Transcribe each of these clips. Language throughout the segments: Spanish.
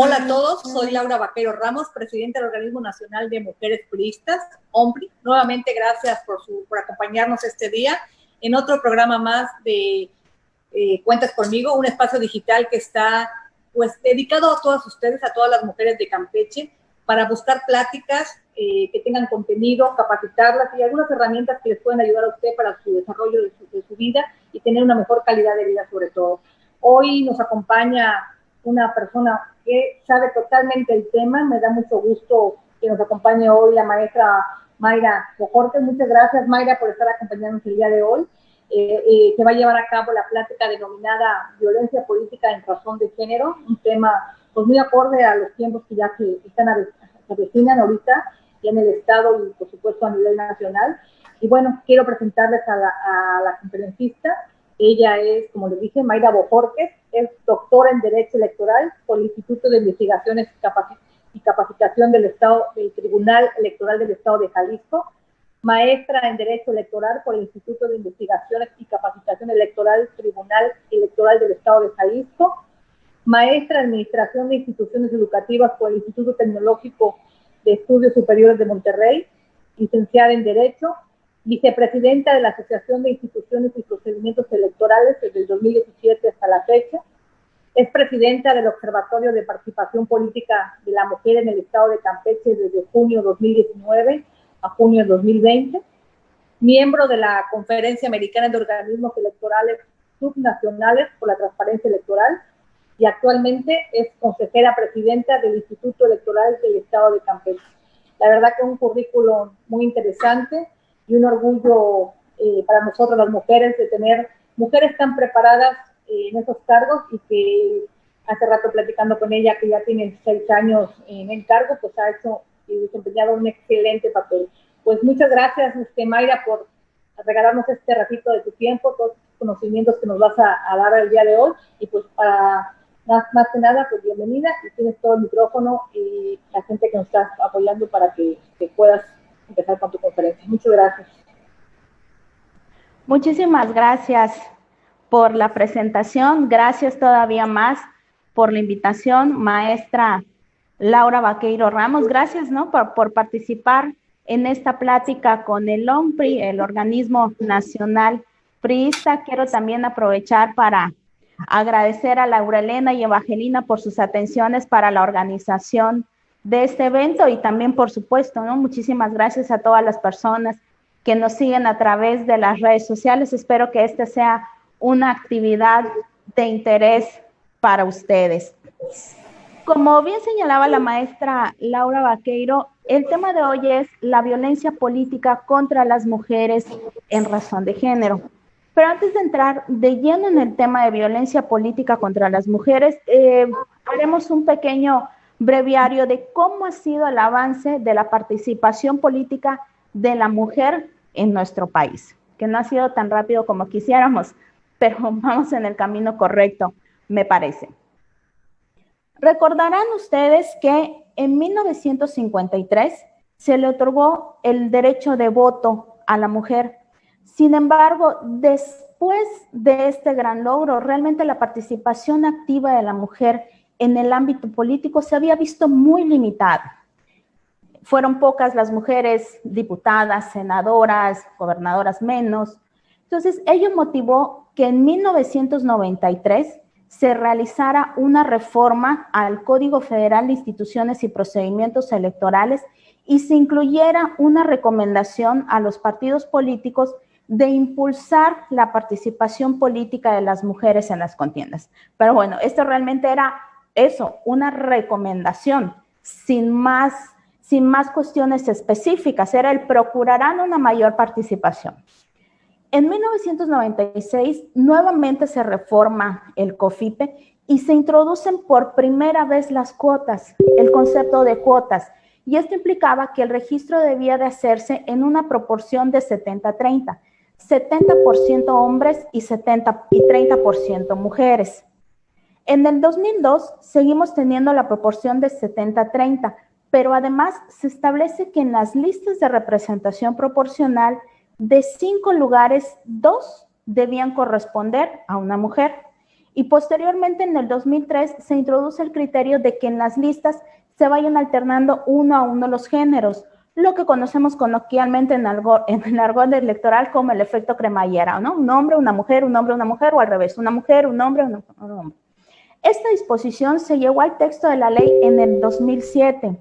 Hola a todos, soy Laura Vaqueiro Ramos, presidenta del Organismo Nacional de Mujeres Priistas, OMPRI. Nuevamente, gracias por acompañarnos este día en otro programa más de Cuentas Conmigo, un espacio digital que está dedicado a todas ustedes, a todas las mujeres de Campeche, para buscar pláticas que tengan contenido, capacitarlas y algunas herramientas que les pueden ayudar a usted para su desarrollo de su vida y tener una mejor calidad de vida sobre todo. Hoy nos acompaña una persona que sabe totalmente el tema. Me da mucho gusto que nos acompañe hoy la maestra Mayra Bojorquez. Muchas gracias, Mayra, por estar acompañándonos el día de hoy. Se va a llevar a cabo la plática denominada Violencia Política en Razón de Género, un tema pues muy acorde a los tiempos que ya se avecinan ahorita y en el Estado y por supuesto a nivel nacional. Y bueno, quiero presentarles a la conferencista. Ella es, como les dije, Mayra Bojorquez, es doctora en Derecho Electoral por el Instituto de Investigaciones y Capacitación del Tribunal Electoral del Estado de Jalisco, maestra en Derecho Electoral por el Instituto de Investigaciones y Capacitación Electoral Tribunal Electoral del Estado de Jalisco, maestra en Administración de Instituciones Educativas por el Instituto Tecnológico de Estudios Superiores de Monterrey, licenciada en Derecho, vicepresidenta de la Asociación de Instituciones y Procedimientos Electorales desde el 2017 hasta la fecha, es presidenta del Observatorio de Participación Política de la Mujer en el Estado de Campeche desde junio 2019 a junio 2020, miembro de la Conferencia Americana de Organismos Electorales Subnacionales por la Transparencia Electoral y actualmente es consejera presidenta del Instituto Electoral del Estado de Campeche. La verdad que es un currículum muy interesante y un orgullo para nosotros las mujeres de tener mujeres tan preparadas en esos cargos y que hace rato platicando con ella que ya tiene 6 años en el cargo, pues ha hecho y desempeñado un excelente papel. Pues muchas gracias, Mayra, por regalarnos este ratito de tu tiempo, todos los conocimientos que nos vas a dar el día de hoy y pues para más que nada, pues bienvenida y tienes todo el micrófono y la gente que nos está apoyando para que puedas empezar con tu conferencia. Muchas gracias. Muchísimas gracias por la presentación. Gracias todavía más por la invitación, maestra Laura Vaqueiro Ramos. Gracias, ¿no?, por participar en esta plática con el OMPRI, el Organismo Nacional Priista. Quiero también aprovechar para agradecer a Laura Elena y Evangelina por sus atenciones para la organización de este evento y también, por supuesto, ¿no?, muchísimas gracias a todas las personas que nos siguen a través de las redes sociales. Espero que esta sea una actividad de interés para ustedes. Como bien señalaba la maestra Laura Vaqueiro, el tema de hoy es la violencia política contra las mujeres en razón de género. Pero antes de entrar de lleno en el tema de violencia política contra las mujeres, haremos un pequeño breviario de cómo ha sido el avance de la participación política de la mujer en nuestro país, que no ha sido tan rápido como quisiéramos, pero vamos en el camino correcto, me parece. Recordarán ustedes que en 1953 se le otorgó el derecho de voto a la mujer. Sin embargo, después de este gran logro, realmente la participación activa de la mujer en el ámbito político se había visto muy limitada. Fueron pocas las mujeres diputadas, senadoras, gobernadoras menos. Entonces, ello motivó que en 1993 se realizara una reforma al Código Federal de Instituciones y Procedimientos Electorales y se incluyera una recomendación a los partidos políticos de impulsar la participación política de las mujeres en las contiendas. Pero bueno, esto realmente era eso, una recomendación, sin más cuestiones específicas, era el procurarán una mayor participación. En 1996 nuevamente se reforma el COFIPE y se introducen por primera vez las cuotas, el concepto de cuotas, y esto implicaba que el registro debía de hacerse en una proporción de 70-30, 70% hombres y 30% mujeres. En el 2002 seguimos teniendo la proporción de 70-30, pero además se establece que en las listas de representación proporcional de 5 lugares, 2 debían corresponder a una mujer. Y posteriormente, en el 2003, se introduce el criterio de que en las listas se vayan alternando uno a uno los géneros, lo que conocemos coloquialmente en el argot electoral como el efecto cremallera, ¿no? Un hombre, una mujer, un hombre, una mujer, o al revés, una mujer, un hombre, un hombre. Esta disposición se llevó al texto de la ley en el 2007.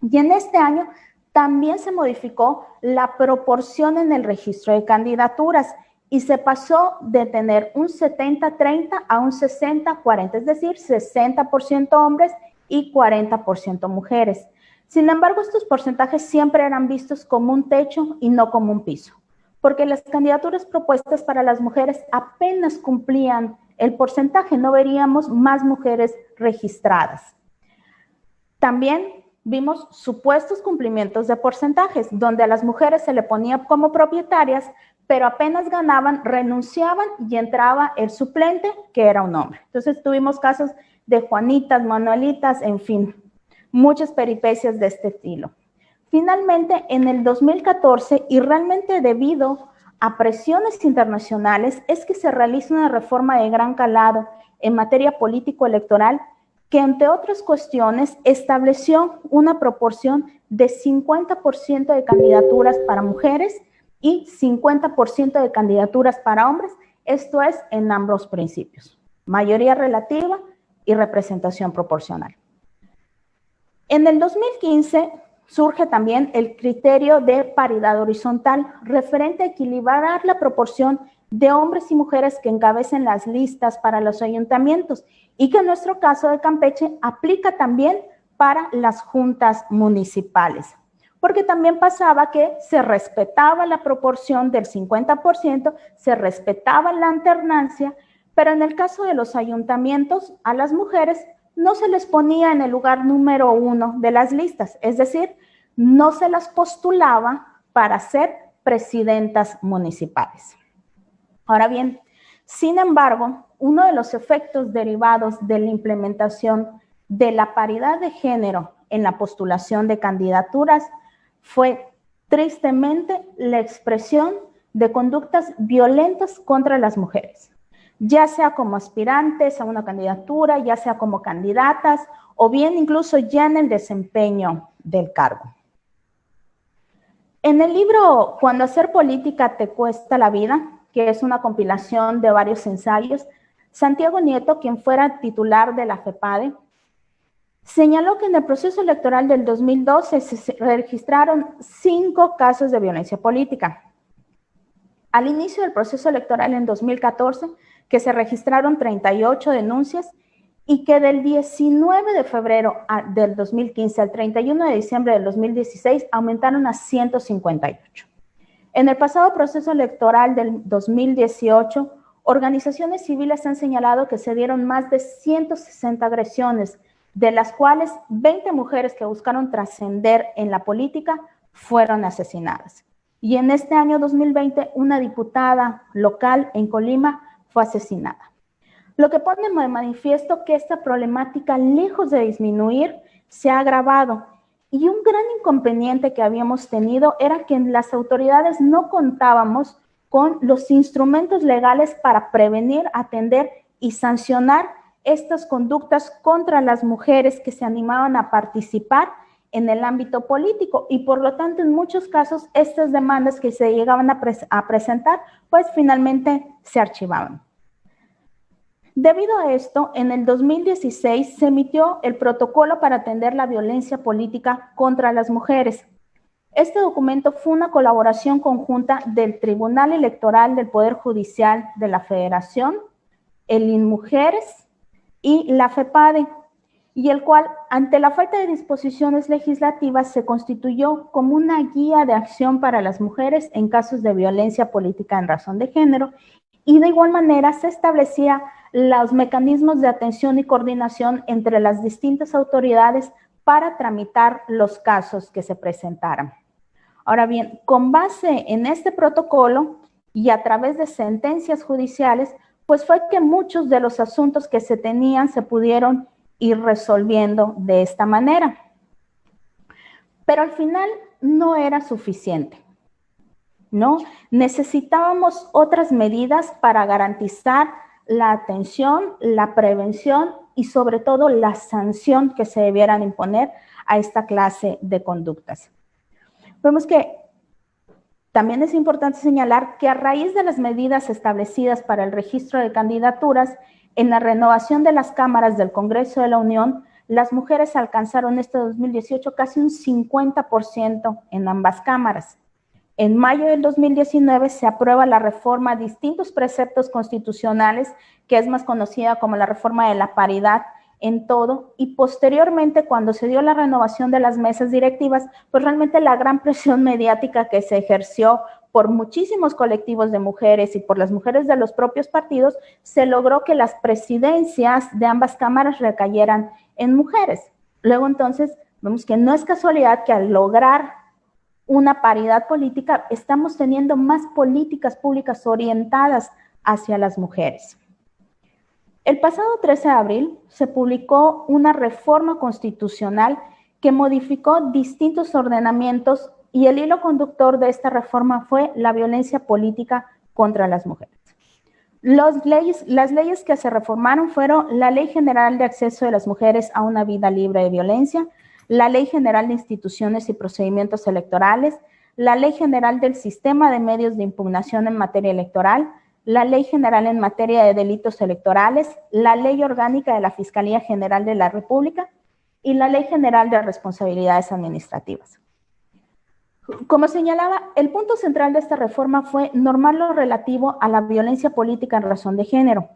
Y en este año también se modificó la proporción en el registro de candidaturas y se pasó de tener un 70-30 a un 60-40, es decir, 60% hombres y 40% mujeres. Sin embargo, estos porcentajes siempre eran vistos como un techo y no como un piso, porque las candidaturas propuestas para las mujeres apenas cumplían el porcentaje, no veríamos más mujeres registradas. También vimos supuestos cumplimientos de porcentajes, donde a las mujeres se le ponía como propietarias, pero apenas ganaban, renunciaban y entraba el suplente, que era un hombre. Entonces tuvimos casos de Juanitas, Manuelitas, en fin, muchas peripecias de este estilo. Finalmente, en el 2014, y realmente debido a presiones internacionales, es que se realiza una reforma de gran calado en materia político-electoral que, entre otras cuestiones, estableció una proporción de 50% de candidaturas para mujeres y 50% de candidaturas para hombres, esto es en ambos principios, mayoría relativa y representación proporcional. En el 2015 surge también el criterio de paridad horizontal, referente a equilibrar la proporción de hombres y mujeres que encabecen las listas para los ayuntamientos y que en nuestro caso de Campeche aplica también para las juntas municipales. Porque también pasaba que se respetaba la proporción del 50%, se respetaba la alternancia, pero en el caso de los ayuntamientos, a las mujeres no se les ponía en el lugar número 1 de las listas, es decir, no se las postulaba para ser presidentas municipales. Ahora bien, sin embargo, uno de los efectos derivados de la implementación de la paridad de género en la postulación de candidaturas fue tristemente la expresión de conductas violentas contra las mujeres, ya sea como aspirantes a una candidatura, ya sea como candidatas, o bien incluso ya en el desempeño del cargo. En el libro Cuando hacer política te cuesta la vida, que es una compilación de varios ensayos, Santiago Nieto, quien fuera titular de la FEPADE, señaló que en el proceso electoral del 2012 se registraron 5 casos de violencia política. Al inicio del proceso electoral en 2014, que se registraron 38 denuncias y que del 19 de febrero del 2015 al 31 de diciembre del 2016 aumentaron a 158. En el pasado proceso electoral del 2018, organizaciones civiles han señalado que se dieron más de 160 agresiones, de las cuales 20 mujeres que buscaron trascender en la política fueron asesinadas. Y en este año 2020, una diputada local en Colima fue asesinada. Lo que pone de manifiesto que esta problemática, lejos de disminuir, se ha agravado. Y un gran inconveniente que habíamos tenido era que las autoridades no contábamos con los instrumentos legales para prevenir, atender y sancionar estas conductas contra las mujeres que se animaban a participar en el ámbito político y por lo tanto en muchos casos estas demandas que se llegaban a presentar pues finalmente se archivaban. Debido a esto, en el 2016 se emitió el protocolo para atender la violencia política contra las mujeres. Este documento fue una colaboración conjunta del Tribunal Electoral del Poder Judicial de la Federación, el INMujeres y la FEPADE, y el cual, ante la falta de disposiciones legislativas, se constituyó como una guía de acción para las mujeres en casos de violencia política en razón de género, y de igual manera se establecía los mecanismos de atención y coordinación entre las distintas autoridades para tramitar los casos que se presentaran. Ahora bien, con base en este protocolo y a través de sentencias judiciales, pues fue que muchos de los asuntos que se tenían se pudieron ir resolviendo de esta manera. Pero al final no era suficiente, ¿no? Necesitábamos otras medidas para garantizar la atención, la prevención y sobre todo la sanción que se debieran imponer a esta clase de conductas. Vemos que también es importante señalar que a raíz de las medidas establecidas para el registro de candidaturas, en la renovación de las cámaras del Congreso de la Unión, las mujeres alcanzaron este 2018 casi un 50% en ambas cámaras. En mayo del 2019 se aprueba la reforma a distintos preceptos constitucionales, que es más conocida como la reforma de la paridad en todo, y posteriormente, cuando se dio la renovación de las mesas directivas, pues realmente la gran presión mediática que se ejerció por muchísimos colectivos de mujeres y por las mujeres de los propios partidos, se logró que las presidencias de ambas cámaras recayeran en mujeres. Luego entonces vemos que no es casualidad que al lograr una paridad política estamos teniendo más políticas públicas orientadas hacia las mujeres. El pasado 13 de abril se publicó una reforma constitucional que modificó distintos ordenamientos y el hilo conductor de esta reforma fue la violencia política contra las mujeres. Las leyes que se reformaron fueron la Ley General de Acceso de las Mujeres a una Vida Libre de Violencia, la Ley General de Instituciones y Procedimientos Electorales, la Ley General del Sistema de Medios de Impugnación en materia electoral, la Ley General en materia de delitos electorales, la Ley Orgánica de la Fiscalía General de la República y la Ley General de Responsabilidades Administrativas. Como señalaba, el punto central de esta reforma fue normar lo relativo a la violencia política en razón de género.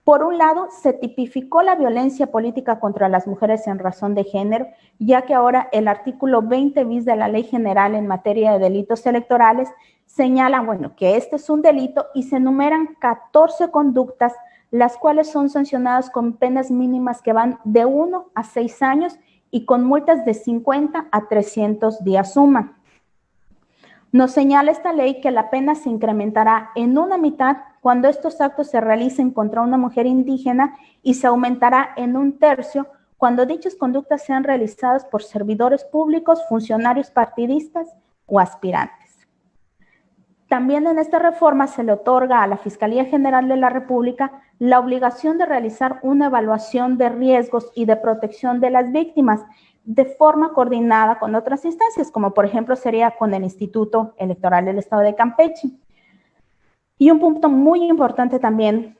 Por un lado, se tipificó la violencia política contra las mujeres en razón de género, ya que ahora el artículo 20 bis de la Ley General en materia de delitos electorales señala, bueno, que este es un delito y se enumeran 14 conductas, las cuales son sancionadas con penas mínimas que van de 1 a 6 años y con multas de 50 a 300 días suma. Nos señala esta ley que la pena se incrementará en una mitad cuando estos actos se realicen contra una mujer indígena y se aumentará en un tercio cuando dichas conductas sean realizadas por servidores públicos, funcionarios partidistas o aspirantes. También en esta reforma se le otorga a la Fiscalía General de la República la obligación de realizar una evaluación de riesgos y de protección de las víctimas de forma coordinada con otras instancias, como por ejemplo sería con el Instituto Electoral del Estado de Campeche. Y un punto muy importante también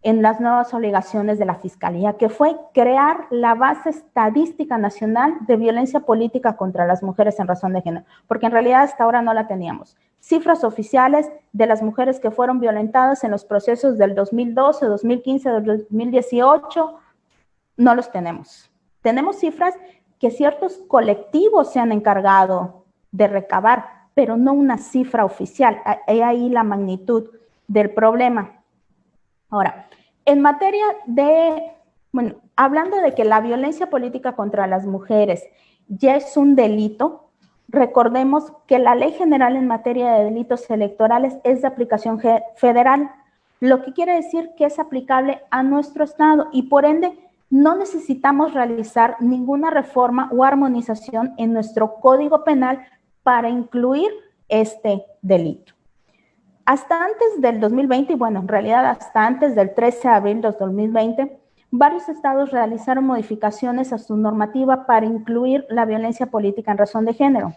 en las nuevas obligaciones de la Fiscalía, que fue crear la base estadística nacional de violencia política contra las mujeres en razón de género, porque en realidad hasta ahora no la teníamos. Cifras oficiales de las mujeres que fueron violentadas en los procesos del 2012, 2015, 2018, no los tenemos. Tenemos cifras que ciertos colectivos se han encargado de recabar, pero no una cifra oficial. Hay ahí la magnitud del problema. Ahora, en materia de, bueno, hablando de que la violencia política contra las mujeres ya es un delito, recordemos que la Ley General en materia de delitos electorales es de aplicación federal, lo que quiere decir que es aplicable a nuestro estado y por ende no necesitamos realizar ninguna reforma o armonización en nuestro Código Penal para incluir este delito. Hasta antes del 2020, y bueno, en realidad hasta antes del 13 de abril de 2020, varios estados realizaron modificaciones a su normativa para incluir la violencia política en razón de género.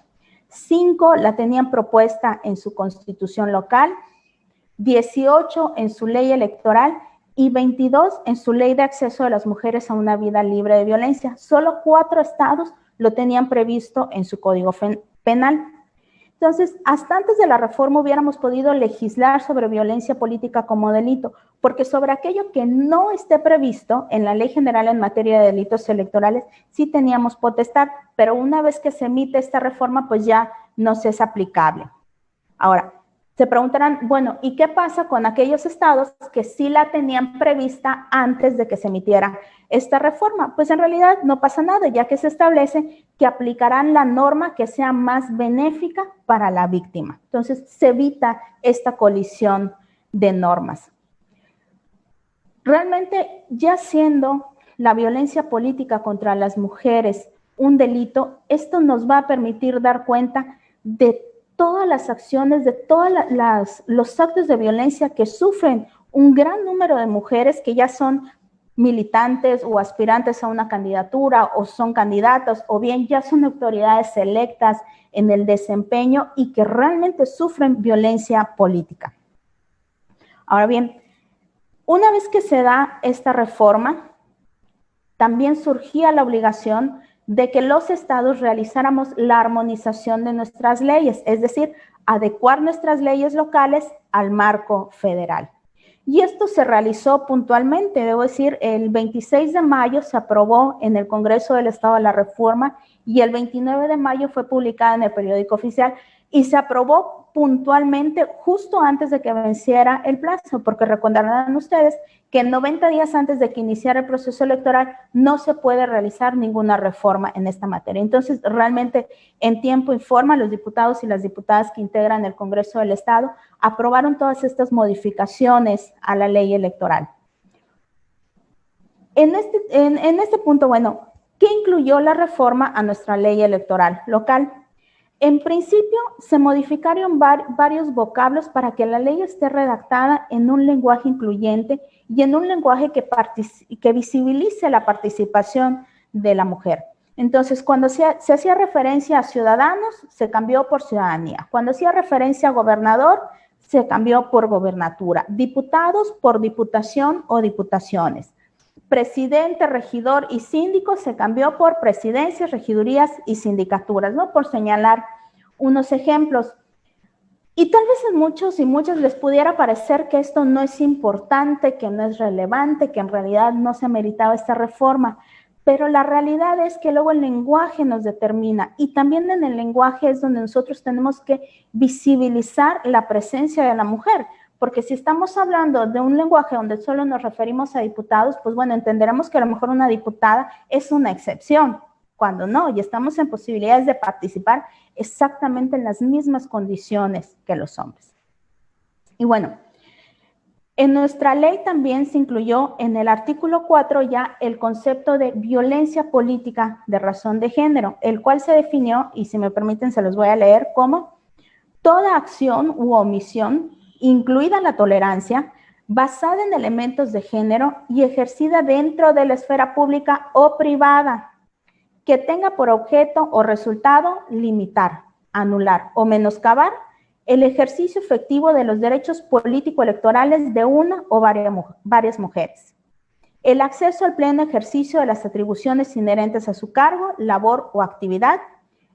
5 la tenían propuesta en su constitución local, 18 en su ley electoral y 22 en su ley de acceso de las mujeres a una vida libre de violencia. Solo 4 estados lo tenían previsto en su código penal. Entonces, hasta antes de la reforma hubiéramos podido legislar sobre violencia política como delito, porque sobre aquello que no esté previsto en la Ley General en materia de delitos electorales, sí teníamos potestad, pero una vez que se emite esta reforma, pues ya nos es aplicable. Ahora, se preguntarán, bueno, ¿y qué pasa con aquellos estados que sí la tenían prevista antes de que se emitiera esta reforma? Pues en realidad no pasa nada, ya que se establece que aplicarán la norma que sea más benéfica para la víctima. Entonces, se evita esta colisión de normas. Realmente, ya siendo la violencia política contra las mujeres un delito, esto nos va a permitir dar cuenta de todas las acciones, de todos los actos de violencia que sufren un gran número de mujeres que ya son militantes o aspirantes a una candidatura o son candidatas o bien ya son autoridades electas en el desempeño y que realmente sufren violencia política. Ahora bien, una vez que se da esta reforma, también surgía la obligación de que los estados realizáramos la armonización de nuestras leyes, es decir, adecuar nuestras leyes locales al marco federal. Y esto se realizó puntualmente, debo decir, el 26 de mayo se aprobó en el Congreso del Estado la reforma y el 29 de mayo fue publicada en el periódico oficial y se aprobó puntualmente justo antes de que venciera el plazo, porque recordarán ustedes que 90 días antes de que iniciara el proceso electoral no se puede realizar ninguna reforma en esta materia. Entonces, realmente en tiempo y forma, los diputados y las diputadas que integran el Congreso del Estado aprobaron todas estas modificaciones a la ley electoral. En este punto, bueno, ¿qué incluyó la reforma a nuestra ley electoral local? En principio, se modificaron varios vocablos para que la ley esté redactada en un lenguaje incluyente y en un lenguaje que visibilice la participación de la mujer. Entonces, cuando se hacía referencia a ciudadanos, se cambió por ciudadanía. Cuando hacía referencia a gobernador, se cambió por gobernatura. Diputados por diputación o diputaciones. Presidente, regidor y síndico se cambió por presidencias, regidurías y sindicaturas, ¿no? Por señalar unos ejemplos. Y tal vez a muchos y muchas les pudiera parecer que esto no es importante, que no es relevante, que en realidad no se meritaba esta reforma, pero la realidad es que luego el lenguaje nos determina y también en el lenguaje es donde nosotros tenemos que visibilizar la presencia de la mujer. Porque si estamos hablando de un lenguaje donde solo nos referimos a diputados, pues bueno, entenderemos que a lo mejor una diputada es una excepción, cuando no, y estamos en posibilidades de participar exactamente en las mismas condiciones que los hombres. Y bueno, en nuestra ley también se incluyó en el artículo 4 ya el concepto de violencia política de razón de género, el cual se definió, y si me permiten se los voy a leer, como toda acción u omisión incluida la tolerancia, basada en elementos de género y ejercida dentro de la esfera pública o privada, que tenga por objeto o resultado limitar, anular o menoscabar el ejercicio efectivo de los derechos político-electorales de una o varias mujeres, el acceso al pleno ejercicio de las atribuciones inherentes a su cargo, labor o actividad,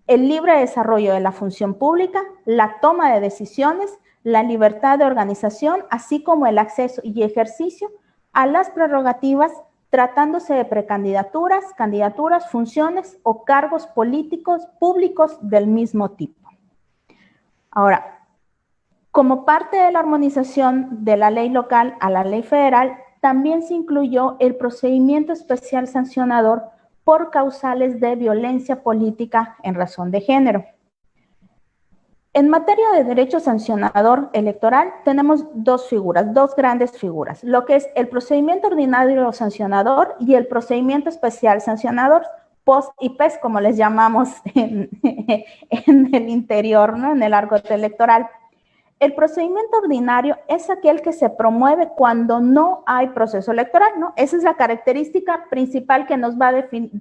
el libre desarrollo de la función pública, la toma de decisiones, la libertad de organización, así como el acceso y ejercicio a las prerrogativas tratándose de precandidaturas, candidaturas, funciones o cargos políticos públicos del mismo tipo. Ahora, como parte de la armonización de la ley local a la ley federal, también se incluyó el procedimiento especial sancionador por causales de violencia política en razón de género. En materia de derecho sancionador electoral tenemos dos grandes figuras, lo que es el procedimiento ordinario sancionador y el procedimiento especial sancionador, POS y PES, como les llamamos en el interior, ¿no? En el argot electoral. El procedimiento ordinario es aquel que se promueve cuando no hay proceso electoral, ¿no? Esa es la característica principal que nos va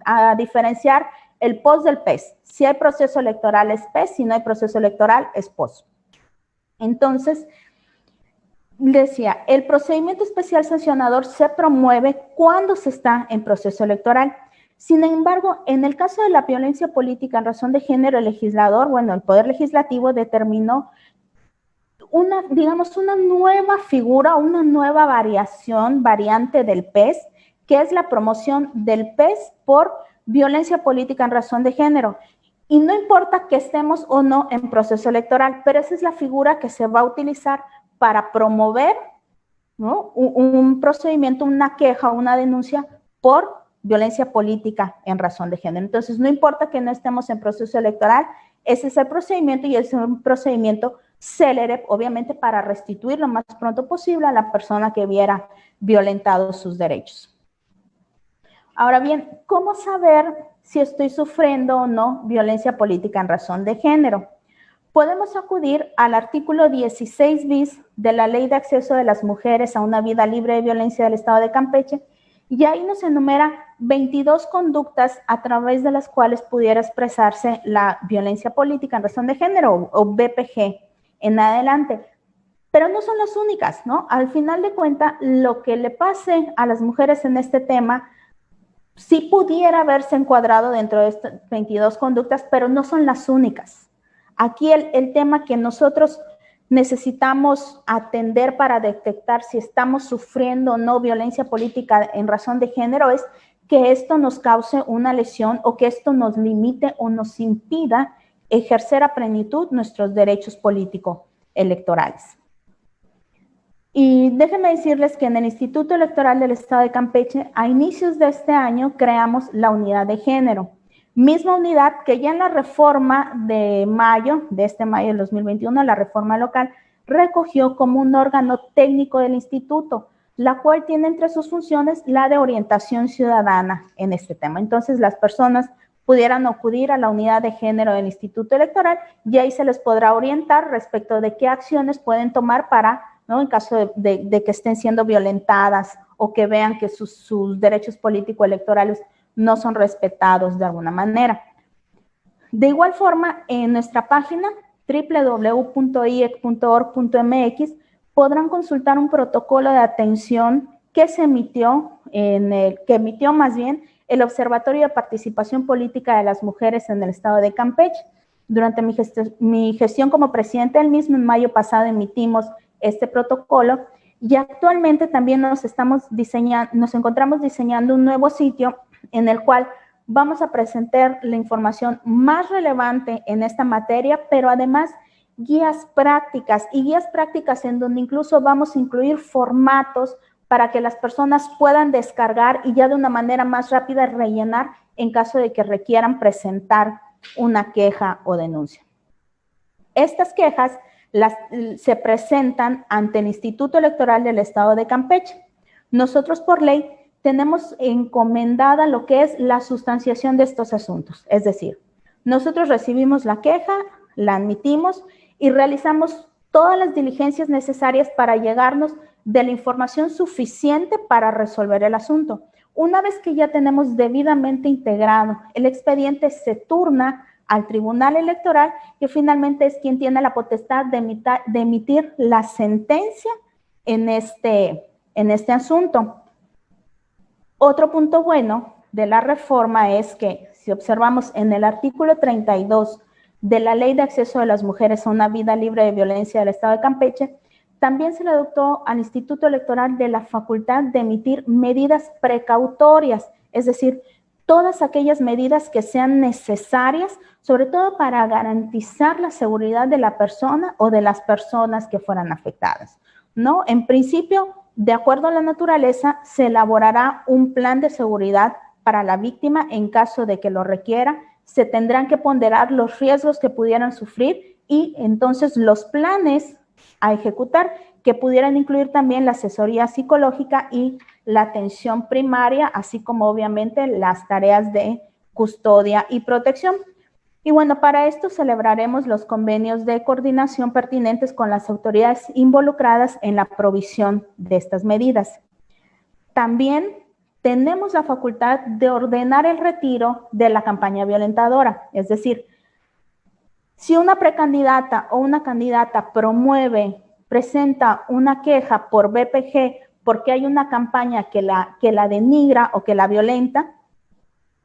a diferenciar el POS del PES. Si hay proceso electoral es PES, si no hay proceso electoral es POS. Entonces, decía, el procedimiento especial sancionador se promueve cuando se está en proceso electoral. Sin embargo, en el caso de la violencia política en razón de género, el legislador, bueno, el Poder Legislativo determinó una nueva figura, una nueva variante del PES, que es la promoción del PES por violencia política en razón de género. Y no importa que estemos o no en proceso electoral, pero esa es la figura que se va a utilizar para promover, ¿no? un procedimiento, una queja, una denuncia por violencia política en razón de género. Entonces, no importa que no estemos en proceso electoral, ese es el procedimiento y es un procedimiento célere, obviamente, para restituir lo más pronto posible a la persona que hubiera violentado sus derechos. Ahora bien, ¿cómo saber si estoy sufriendo o no violencia política en razón de género? podemos acudir al artículo 16 bis de la Ley de Acceso de las Mujeres a una Vida Libre de Violencia del Estado de Campeche, y ahí nos enumera 22 conductas a través de las cuales pudiera expresarse la violencia política en razón de género o BPG en adelante. Pero no son las únicas, ¿no? Al final de cuentas, lo que le pase a las mujeres en este tema sí pudiera verse encuadrado dentro de estas 22 conductas, pero no son las únicas. Aquí el tema que nosotros necesitamos atender para detectar si estamos sufriendo o no violencia política en razón de género es que esto nos cause una lesión o que esto nos limite o nos impida ejercer a plenitud nuestros derechos políticos electorales. Y déjenme decirles que en el Instituto Electoral del Estado de Campeche, a inicios de este año, creamos la unidad de género. Misma unidad que ya en la reforma de mayo, de este mayo del 2021, la reforma local, recogió como un órgano técnico del instituto, la cual tiene entre sus funciones la de orientación ciudadana en este tema. Entonces, las personas pudieran acudir a la unidad de género del Instituto Electoral y ahí se les podrá orientar respecto de qué acciones pueden tomar para, ¿no?, en caso de que estén siendo violentadas o que vean que sus derechos político-electorales no son respetados de alguna manera. De igual forma, en nuestra página www.iec.org.mx podrán consultar un protocolo de atención que se emitió, más bien el Observatorio de Participación Política de las Mujeres en el Estado de Campeche. Durante mi gestión como presidente del mismo, en mayo pasado emitimos este protocolo y actualmente también nos encontramos diseñando un nuevo sitio en el cual vamos a presentar la información más relevante en esta materia, pero además guías prácticas en donde incluso vamos a incluir formatos para que las personas puedan descargar y ya de una manera más rápida rellenar en caso de que requieran presentar una queja o denuncia. Estas quejas se presentan ante el Instituto Electoral del Estado de Campeche. Nosotros por ley tenemos encomendada lo que es la sustanciación de estos asuntos. Es decir, nosotros recibimos la queja, la admitimos y realizamos todas las diligencias necesarias para llegarnos de la información suficiente para resolver el asunto. Una vez que ya tenemos debidamente integrado, el expediente se turna al Tribunal Electoral, que finalmente es quien tiene la potestad de emitir la sentencia en este asunto. Otro punto bueno de la reforma es que, si observamos en el artículo 32 de la Ley de Acceso de las Mujeres a una Vida Libre de Violencia del Estado de Campeche, también se le dotó al Instituto Electoral de la facultad de emitir medidas precautorias, es decir, todas aquellas medidas que sean necesarias, sobre todo para garantizar la seguridad de la persona o de las personas que fueran afectadas, ¿no? En principio, de acuerdo a la naturaleza, se elaborará un plan de seguridad para la víctima en caso de que lo requiera. Se tendrán que ponderar los riesgos que pudieran sufrir y entonces los planes a ejecutar que pudieran incluir también la asesoría psicológica y la atención primaria, así como obviamente las tareas de custodia y protección. Y bueno, para esto celebraremos los convenios de coordinación pertinentes con las autoridades involucradas en la provisión de estas medidas. También tenemos la facultad de ordenar el retiro de la campaña violentadora, es decir, si una precandidata o una candidata presenta una queja por BPG porque hay una campaña que la denigra o que la violenta,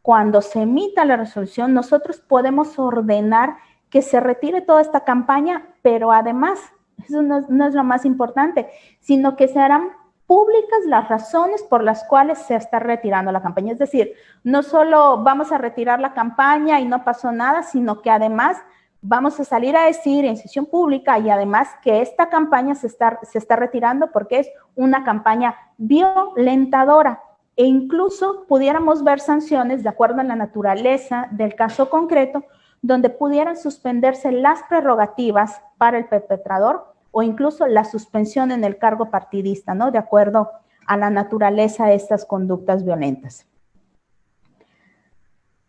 cuando se emita la resolución, nosotros podemos ordenar que se retire toda esta campaña, pero además, eso no es lo más importante, sino que se harán públicas las razones por las cuales se está retirando la campaña. Es decir, no solo vamos a retirar la campaña y no pasó nada, sino que además vamos a salir a decir en sesión pública y además que esta campaña se está retirando porque es una campaña violentadora. E incluso pudiéramos ver sanciones de acuerdo a la naturaleza del caso concreto, donde pudieran suspenderse las prerrogativas para el perpetrador o incluso la suspensión en el cargo partidista, ¿no?, de acuerdo a la naturaleza de estas conductas violentas.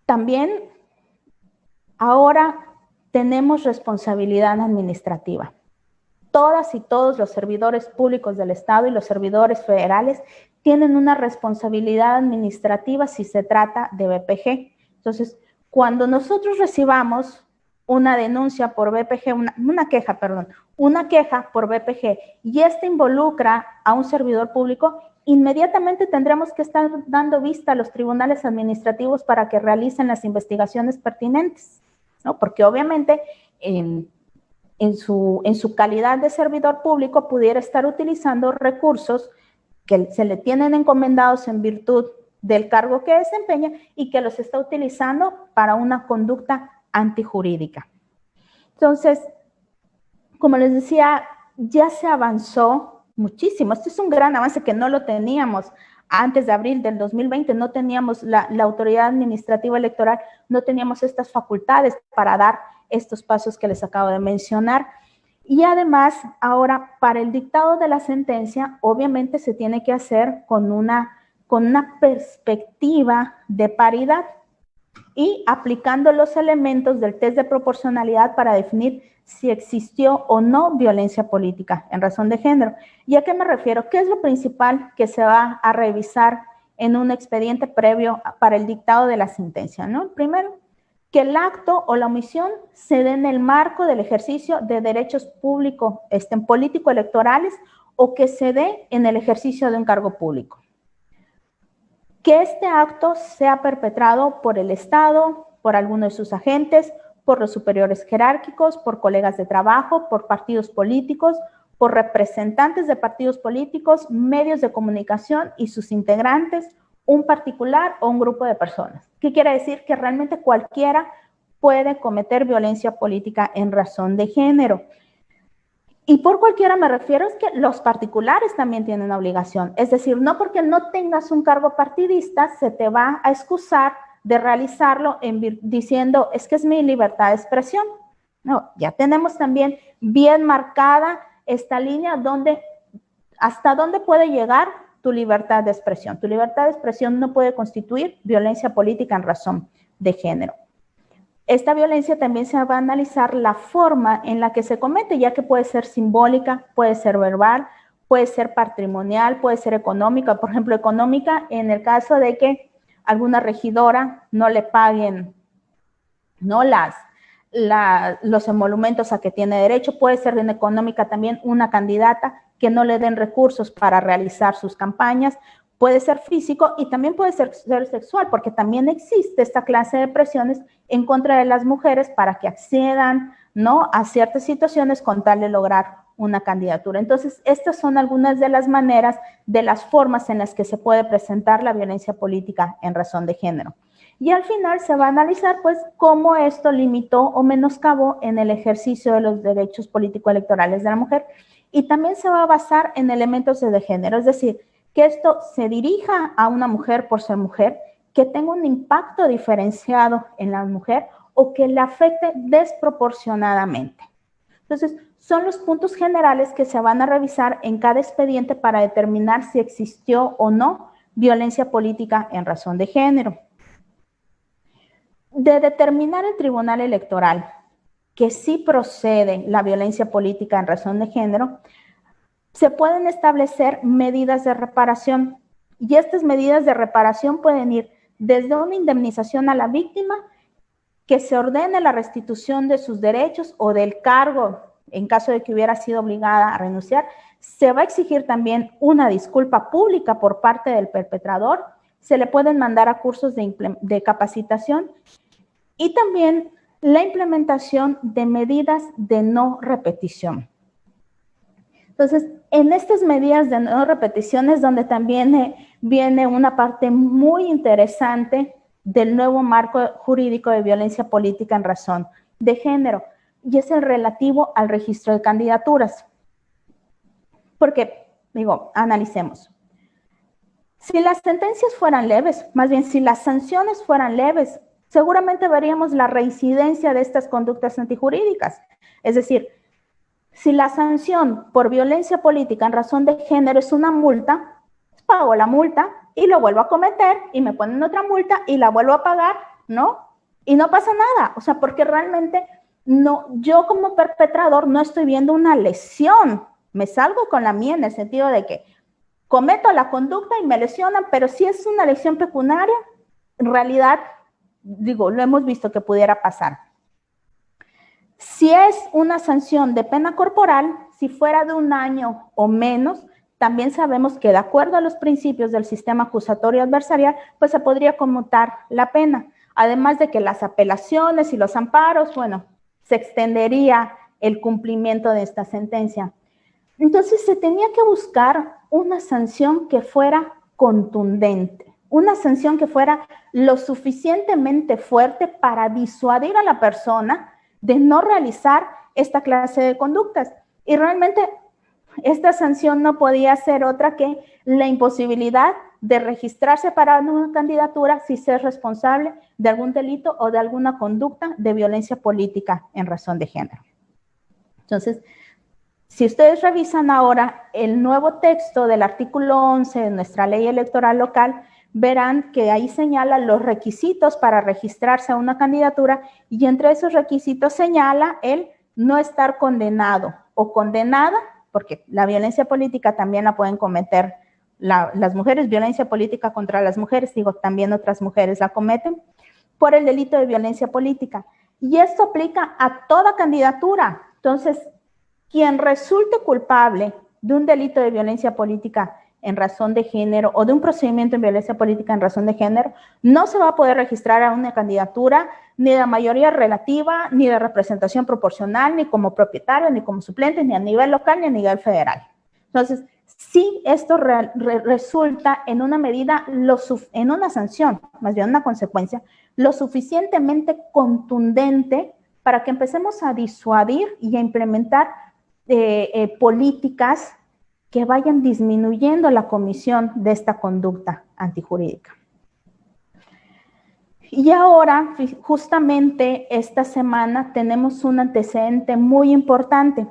También, ahora, tenemos responsabilidad administrativa. Todas y todos los servidores públicos del Estado y los servidores federales tienen una responsabilidad administrativa si se trata de BPG. Entonces, cuando nosotros recibamos una denuncia por BPG, una queja por BPG, y esta involucra a un servidor público, inmediatamente tendremos que estar dando vista a los tribunales administrativos para que realicen las investigaciones pertinentes, ¿no? Porque obviamente en su calidad de servidor público pudiera estar utilizando recursos que se le tienen encomendados en virtud del cargo que desempeña y que los está utilizando para una conducta antijurídica. Entonces, como les decía, ya se avanzó muchísimo. Este es un gran avance que no lo teníamos antes de abril del 2020, no teníamos la autoridad administrativa electoral, no teníamos estas facultades para dar estos pasos que les acabo de mencionar. Y además, ahora, para el dictado de la sentencia, obviamente se tiene que hacer con una perspectiva de paridad y aplicando los elementos del test de proporcionalidad para definir si existió o no violencia política en razón de género. ¿Y a qué me refiero? ¿Qué es lo principal que se va a revisar en un expediente previo para el dictado de la sentencia, ¿no? Primero, que el acto o la omisión se dé en el marco del ejercicio de derechos públicos político-electorales o que se dé en el ejercicio de un cargo público. Que este acto sea perpetrado por el Estado, por alguno de sus agentes, por los superiores jerárquicos, por colegas de trabajo, por partidos políticos, por representantes de partidos políticos, medios de comunicación y sus integrantes, un particular o un grupo de personas. ¿Qué quiere decir? Que realmente cualquiera puede cometer violencia política en razón de género. Y por cualquiera me refiero es que los particulares también tienen obligación. Es decir, no porque no tengas un cargo partidista se te va a excusar de realizarlo diciendo es que es mi libertad de expresión. No, ya tenemos también bien marcada esta línea donde hasta dónde puede llegar tu libertad de expresión. Tu libertad de expresión no puede constituir violencia política en razón de género. Esta violencia también se va a analizar la forma en la que se comete, ya que puede ser simbólica, puede ser verbal, puede ser patrimonial, puede ser económica. Por ejemplo, económica en el caso de que alguna regidora no le paguen, ¿no?, los emolumentos a que tiene derecho. Puede ser en económica también una candidata que no le den recursos para realizar sus campañas. Puede ser físico y también puede ser sexual, porque también existe esta clase de presiones en contra de las mujeres para que accedan, ¿no?, a ciertas situaciones con tal de lograr una candidatura. Entonces, estas son algunas de las maneras, de las formas en las que se puede presentar la violencia política en razón de género. Y al final se va a analizar, pues, cómo esto limitó o menoscabó en el ejercicio de los derechos político-electorales de la mujer. Y también se va a basar en elementos de género, es decir, que esto se dirija a una mujer por ser mujer, que tenga un impacto diferenciado en la mujer o que la afecte desproporcionadamente. Entonces, son los puntos generales que se van a revisar en cada expediente para determinar si existió o no violencia política en razón de género. De determinar el Tribunal Electoral que sí procede la violencia política en razón de género, se pueden establecer medidas de reparación y estas medidas de reparación pueden ir desde una indemnización a la víctima, que se ordene la restitución de sus derechos o del cargo en caso de que hubiera sido obligada a renunciar. Se va a exigir también una disculpa pública por parte del perpetrador, se le pueden mandar a cursos de capacitación y también la implementación de medidas de no repetición. Entonces, en estas medidas de no repetición es donde también viene una parte muy interesante del nuevo marco jurídico de violencia política en razón de género, y es el relativo al registro de candidaturas. Porque, analicemos. Si las sentencias fueran leves, más bien si las sanciones fueran leves, seguramente veríamos la reincidencia de estas conductas antijurídicas. Es decir, si la sanción por violencia política en razón de género es una multa, pago la multa y lo vuelvo a cometer y me ponen otra multa y la vuelvo a pagar, ¿no? Y no pasa nada, o sea, porque realmente no, yo como perpetrador no estoy viendo una lesión, me salgo con la mía en el sentido de que cometo la conducta y me lesionan, pero si es una lesión pecuniaria, en realidad, digo, lo hemos visto que pudiera pasar. Si es una sanción de pena corporal, si fuera de 1 año o menos, también sabemos que de acuerdo a los principios del sistema acusatorio adversarial, pues se podría conmutar la pena. Además de que las apelaciones y los amparos, bueno, se extendería el cumplimiento de esta sentencia. Entonces se tenía que buscar una sanción que fuera contundente, una sanción que fuera lo suficientemente fuerte para disuadir a la persona de no realizar esta clase de conductas. Y realmente esta sanción no podía ser otra que la imposibilidad de registrarse para una candidatura si se es responsable de algún delito o de alguna conducta de violencia política en razón de género. Entonces, si ustedes revisan ahora el nuevo texto del artículo 11 de nuestra ley electoral local, verán que ahí señala los requisitos para registrarse a una candidatura y entre esos requisitos señala el no estar condenado o condenada, porque la violencia política también la pueden cometer las mujeres, violencia política contra las mujeres, digo, también otras mujeres la cometen, por el delito de violencia política. Y esto aplica a toda candidatura. Entonces, quien resulte culpable de un delito de violencia política en razón de género o de un procedimiento en violencia política en razón de género, no se va a poder registrar a una candidatura ni de mayoría relativa, ni de representación proporcional, ni como propietario, ni como suplente, ni a nivel local, ni a nivel federal. Entonces, sí, esto resulta en una medida, en una sanción, más bien una consecuencia, lo suficientemente contundente para que empecemos a disuadir y a implementar políticas que vayan disminuyendo la comisión de esta conducta antijurídica. Y ahora, justamente esta semana, tenemos un antecedente muy importante.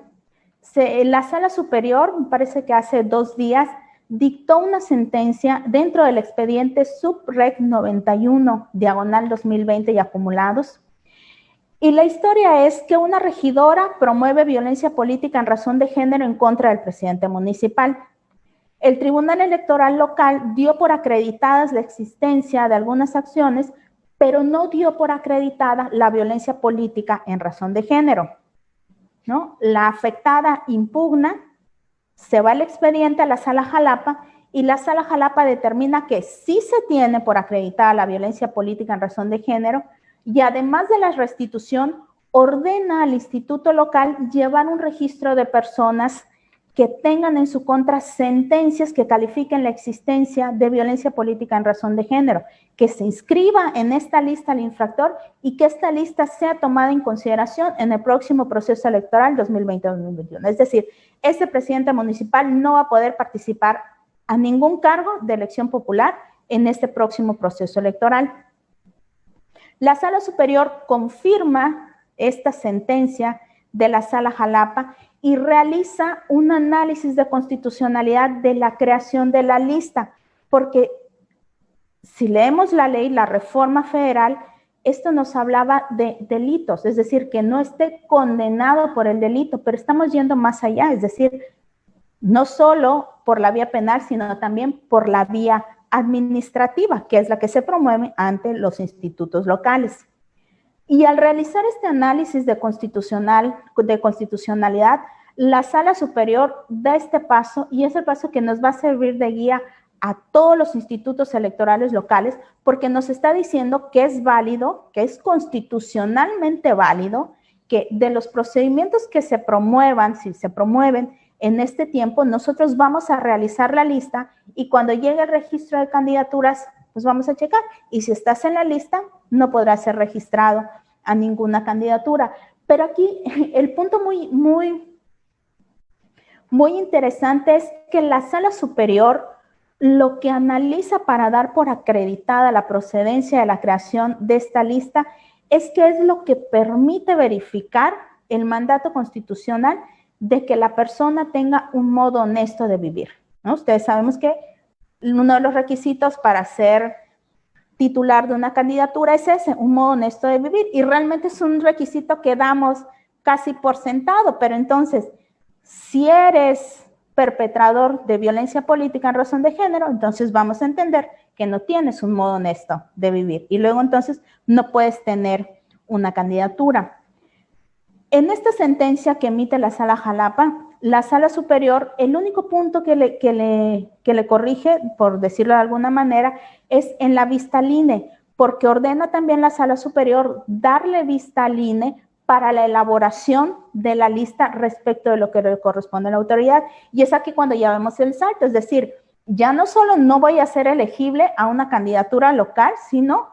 La Sala Superior, me parece que hace 2 días, dictó una sentencia dentro del expediente Subreg 91, diagonal 2020 y acumulados. Y la historia es que una regidora promueve violencia política en razón de género en contra del presidente municipal. El Tribunal Electoral local dio por acreditadas la existencia de algunas acciones, pero no dio por acreditada la violencia política en razón de género, ¿no? La afectada impugna, se va el expediente a la Sala Jalapa y la Sala Jalapa determina que sí se tiene por acreditada la violencia política en razón de género y además de la restitución, ordena al instituto local llevar un registro de personas que tengan en su contra sentencias que califiquen la existencia de violencia política en razón de género, que se inscriba en esta lista al infractor y que esta lista sea tomada en consideración en el próximo proceso electoral 2020-2021. Es decir, este presidente municipal no va a poder participar a ningún cargo de elección popular en este próximo proceso electoral. La Sala Superior confirma esta sentencia de la Sala Jalapa y realiza un análisis de constitucionalidad de la creación de la lista, porque si leemos la ley, la reforma federal, esto nos hablaba de delitos, es decir, que no esté condenado por el delito, pero estamos yendo más allá, es decir, no solo por la vía penal, sino también por la vía administrativa, que es la que se promueve ante los institutos locales. Y al realizar este análisis de constitucionalidad, la Sala Superior da este paso y es el paso que nos va a servir de guía a todos los institutos electorales locales, porque nos está diciendo que es válido, que es constitucionalmente válido, que de los procedimientos que se promuevan, si se promueven en este tiempo, nosotros vamos a realizar la lista y cuando llegue el registro de candidaturas, pues vamos a checar. Y si estás en la lista, no podrás ser registrado a ninguna candidatura. Pero aquí el punto muy interesante es que la Sala Superior lo que analiza para dar por acreditada la procedencia de la creación de esta lista es que es lo que permite verificar el mandato constitucional de que la persona tenga un modo honesto de vivir, ¿no? Ustedes sabemos que uno de los requisitos para ser titular de una candidatura es ese, un modo honesto de vivir, y realmente es un requisito que damos casi por sentado, pero entonces, si eres perpetrador de violencia política en razón de género, entonces vamos a entender que no tienes un modo honesto de vivir, y luego entonces no puedes tener una candidatura. En esta sentencia que emite la Sala Jalapa, la Sala Superior, el único punto que le corrige, por decirlo de alguna manera, es en la vista al INE, porque ordena también la Sala Superior darle vista al INE para la elaboración de la lista respecto de lo que le corresponde a la autoridad. Y es aquí cuando ya vemos el salto, es decir, ya no solo no voy a ser elegible a una candidatura local, sino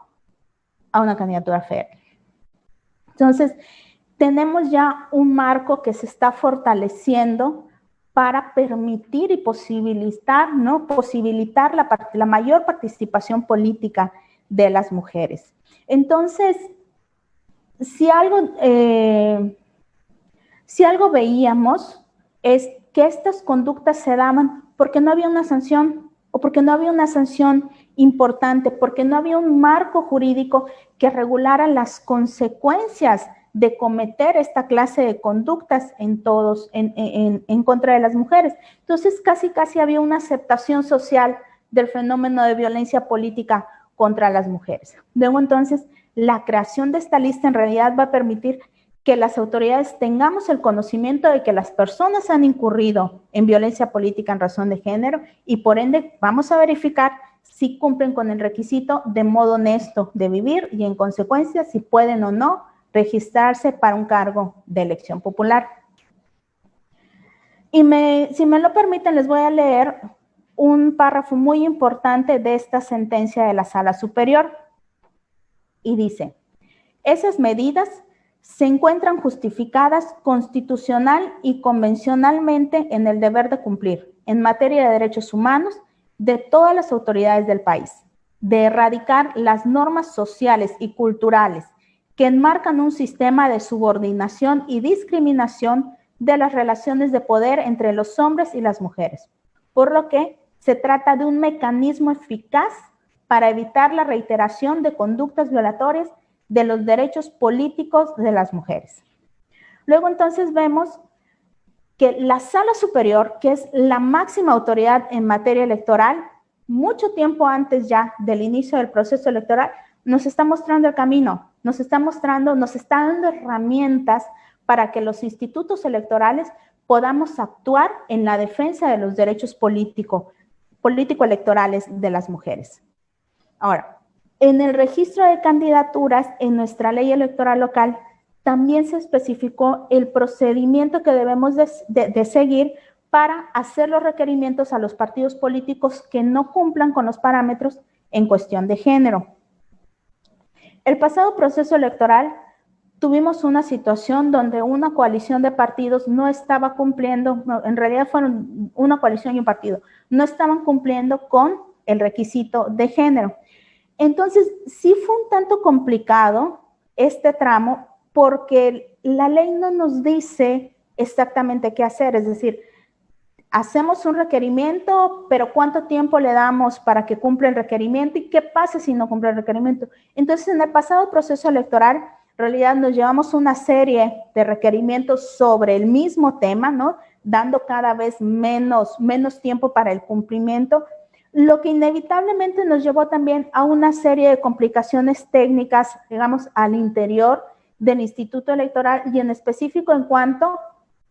a una candidatura federal. Entonces, tenemos ya un marco que se está fortaleciendo para permitir y posibilitar, ¿no? Posibilitar la mayor participación política de las mujeres. Entonces, si algo veíamos es que estas conductas se daban porque no había una sanción, o porque no había una sanción importante, porque no había un marco jurídico que regulara las consecuencias de cometer esta clase de conductas en contra de las mujeres. Entonces, casi había una aceptación social del fenómeno de violencia política contra las mujeres. Luego, entonces, la creación de esta lista en realidad va a permitir que las autoridades tengamos el conocimiento de que las personas han incurrido en violencia política en razón de género, y por ende vamos a verificar si cumplen con el requisito de modo honesto de vivir, y en consecuencia si pueden o no registrarse para un cargo de elección popular. Y si me lo permiten, les voy a leer un párrafo muy importante de esta sentencia de la Sala Superior. Y dice: esas medidas se encuentran justificadas constitucional y convencionalmente en el deber de cumplir, en materia de derechos humanos, de todas las autoridades del país, de erradicar las normas sociales y culturales que enmarcan un sistema de subordinación y discriminación de las relaciones de poder entre los hombres y las mujeres, por lo que se trata de un mecanismo eficaz para evitar la reiteración de conductas violatorias de los derechos políticos de las mujeres. Luego entonces vemos que la Sala Superior, que es la máxima autoridad en materia electoral, mucho tiempo antes ya del inicio del proceso electoral, nos está mostrando el camino, nos está dando herramientas para que los institutos electorales podamos actuar en la defensa de los derechos político-electorales de las mujeres. Ahora, en el registro de candidaturas, en nuestra ley electoral local, también se especificó el procedimiento que debemos de seguir para hacer los requerimientos a los partidos políticos que no cumplan con los parámetros en cuestión de género. El pasado proceso electoral tuvimos una situación donde una coalición de partidos no estaba cumpliendo, en realidad fueron una coalición y un partido, no estaban cumpliendo con el requisito de género. Entonces, sí fue un tanto complicado este tramo porque la ley no nos dice exactamente qué hacer, es decir, hacemos un requerimiento, pero ¿cuánto tiempo le damos para que cumpla el requerimiento? ¿Y qué pasa si no cumple el requerimiento? Entonces, en el pasado proceso electoral, en realidad nos llevamos una serie de requerimientos sobre el mismo tema, ¿no? Dando cada vez menos tiempo para el cumplimiento, lo que inevitablemente nos llevó también a una serie de complicaciones técnicas, digamos, al interior del Instituto Electoral y en específico en cuanto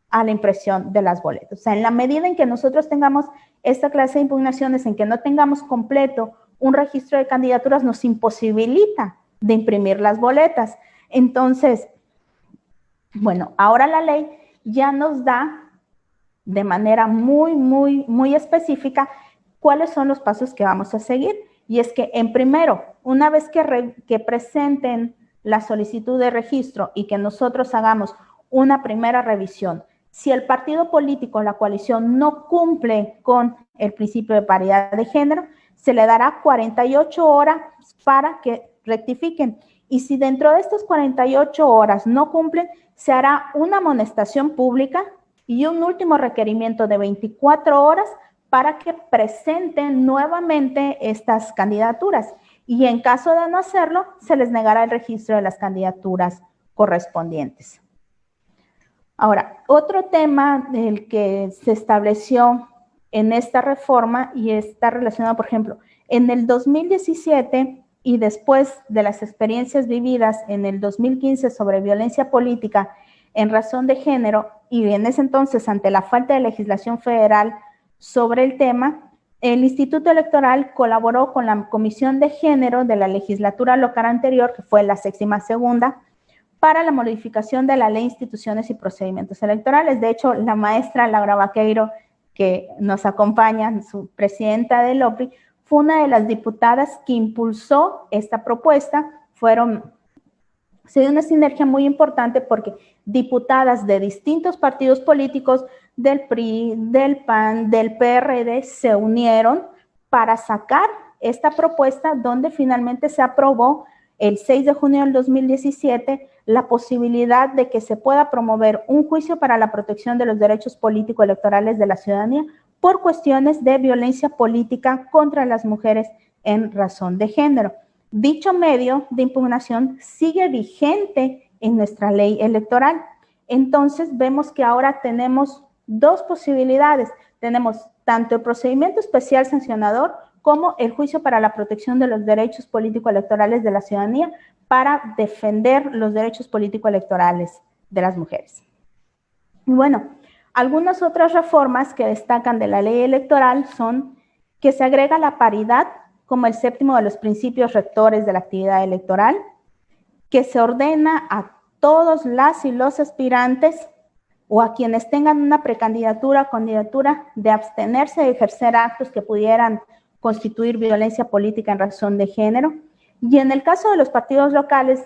a la impresión de las boletas. O sea, en la medida en que nosotros tengamos esta clase de impugnaciones, en que no tengamos completo un registro de candidaturas, nos imposibilita de imprimir las boletas. Entonces, bueno, ahora la ley ya nos da de manera muy específica cuáles son los pasos que vamos a seguir. Y es que, en primero, una vez que presenten la solicitud de registro y que nosotros hagamos una primera revisión, si el partido político, la coalición, no cumple con el principio de paridad de género, se le dará 48 horas para que rectifiquen. Y si dentro de estas 48 horas no cumplen, se hará una amonestación pública y un último requerimiento de 24 horas para que presenten nuevamente estas candidaturas. y en caso de no hacerlo, se les negará el registro de las candidaturas correspondientes. Ahora, otro tema del que se estableció en esta reforma y está relacionado, por ejemplo, en el 2017 y después de las experiencias vividas en el 2015 sobre violencia política en razón de género, y en ese entonces ante la falta de legislación federal sobre el tema, el Instituto Electoral colaboró con la Comisión de Género de la legislatura local anterior, que fue la 62ª, para la modificación de la Ley de Instituciones y Procedimientos Electorales. De hecho, la maestra Laura Vaqueiro, que nos acompaña, su presidenta del OPRI, fue una de las diputadas que impulsó esta propuesta. Se dio una sinergia muy importante porque diputadas de distintos partidos políticos, del PRI, del PAN, del PRD, se unieron para sacar esta propuesta, donde finalmente se aprobó el 6 de junio del 2017 la posibilidad de que se pueda promover un juicio para la protección de los derechos político-electorales de la ciudadanía por cuestiones de violencia política contra las mujeres en razón de género. Dicho medio de impugnación sigue vigente en nuestra ley electoral. Entonces vemos que ahora tenemos dos posibilidades. Tenemos tanto el procedimiento especial sancionador como el juicio para la protección de los derechos político-electorales de la ciudadanía para defender los derechos político-electorales de las mujeres. Y bueno, algunas otras reformas que destacan de la ley electoral son que se agrega la paridad como el séptimo de los principios rectores de la actividad electoral, que se ordena a todos las y los aspirantes o a quienes tengan una precandidatura o candidatura de abstenerse de ejercer actos que pudieran constituir violencia política en razón de género. Y en el caso de los partidos locales,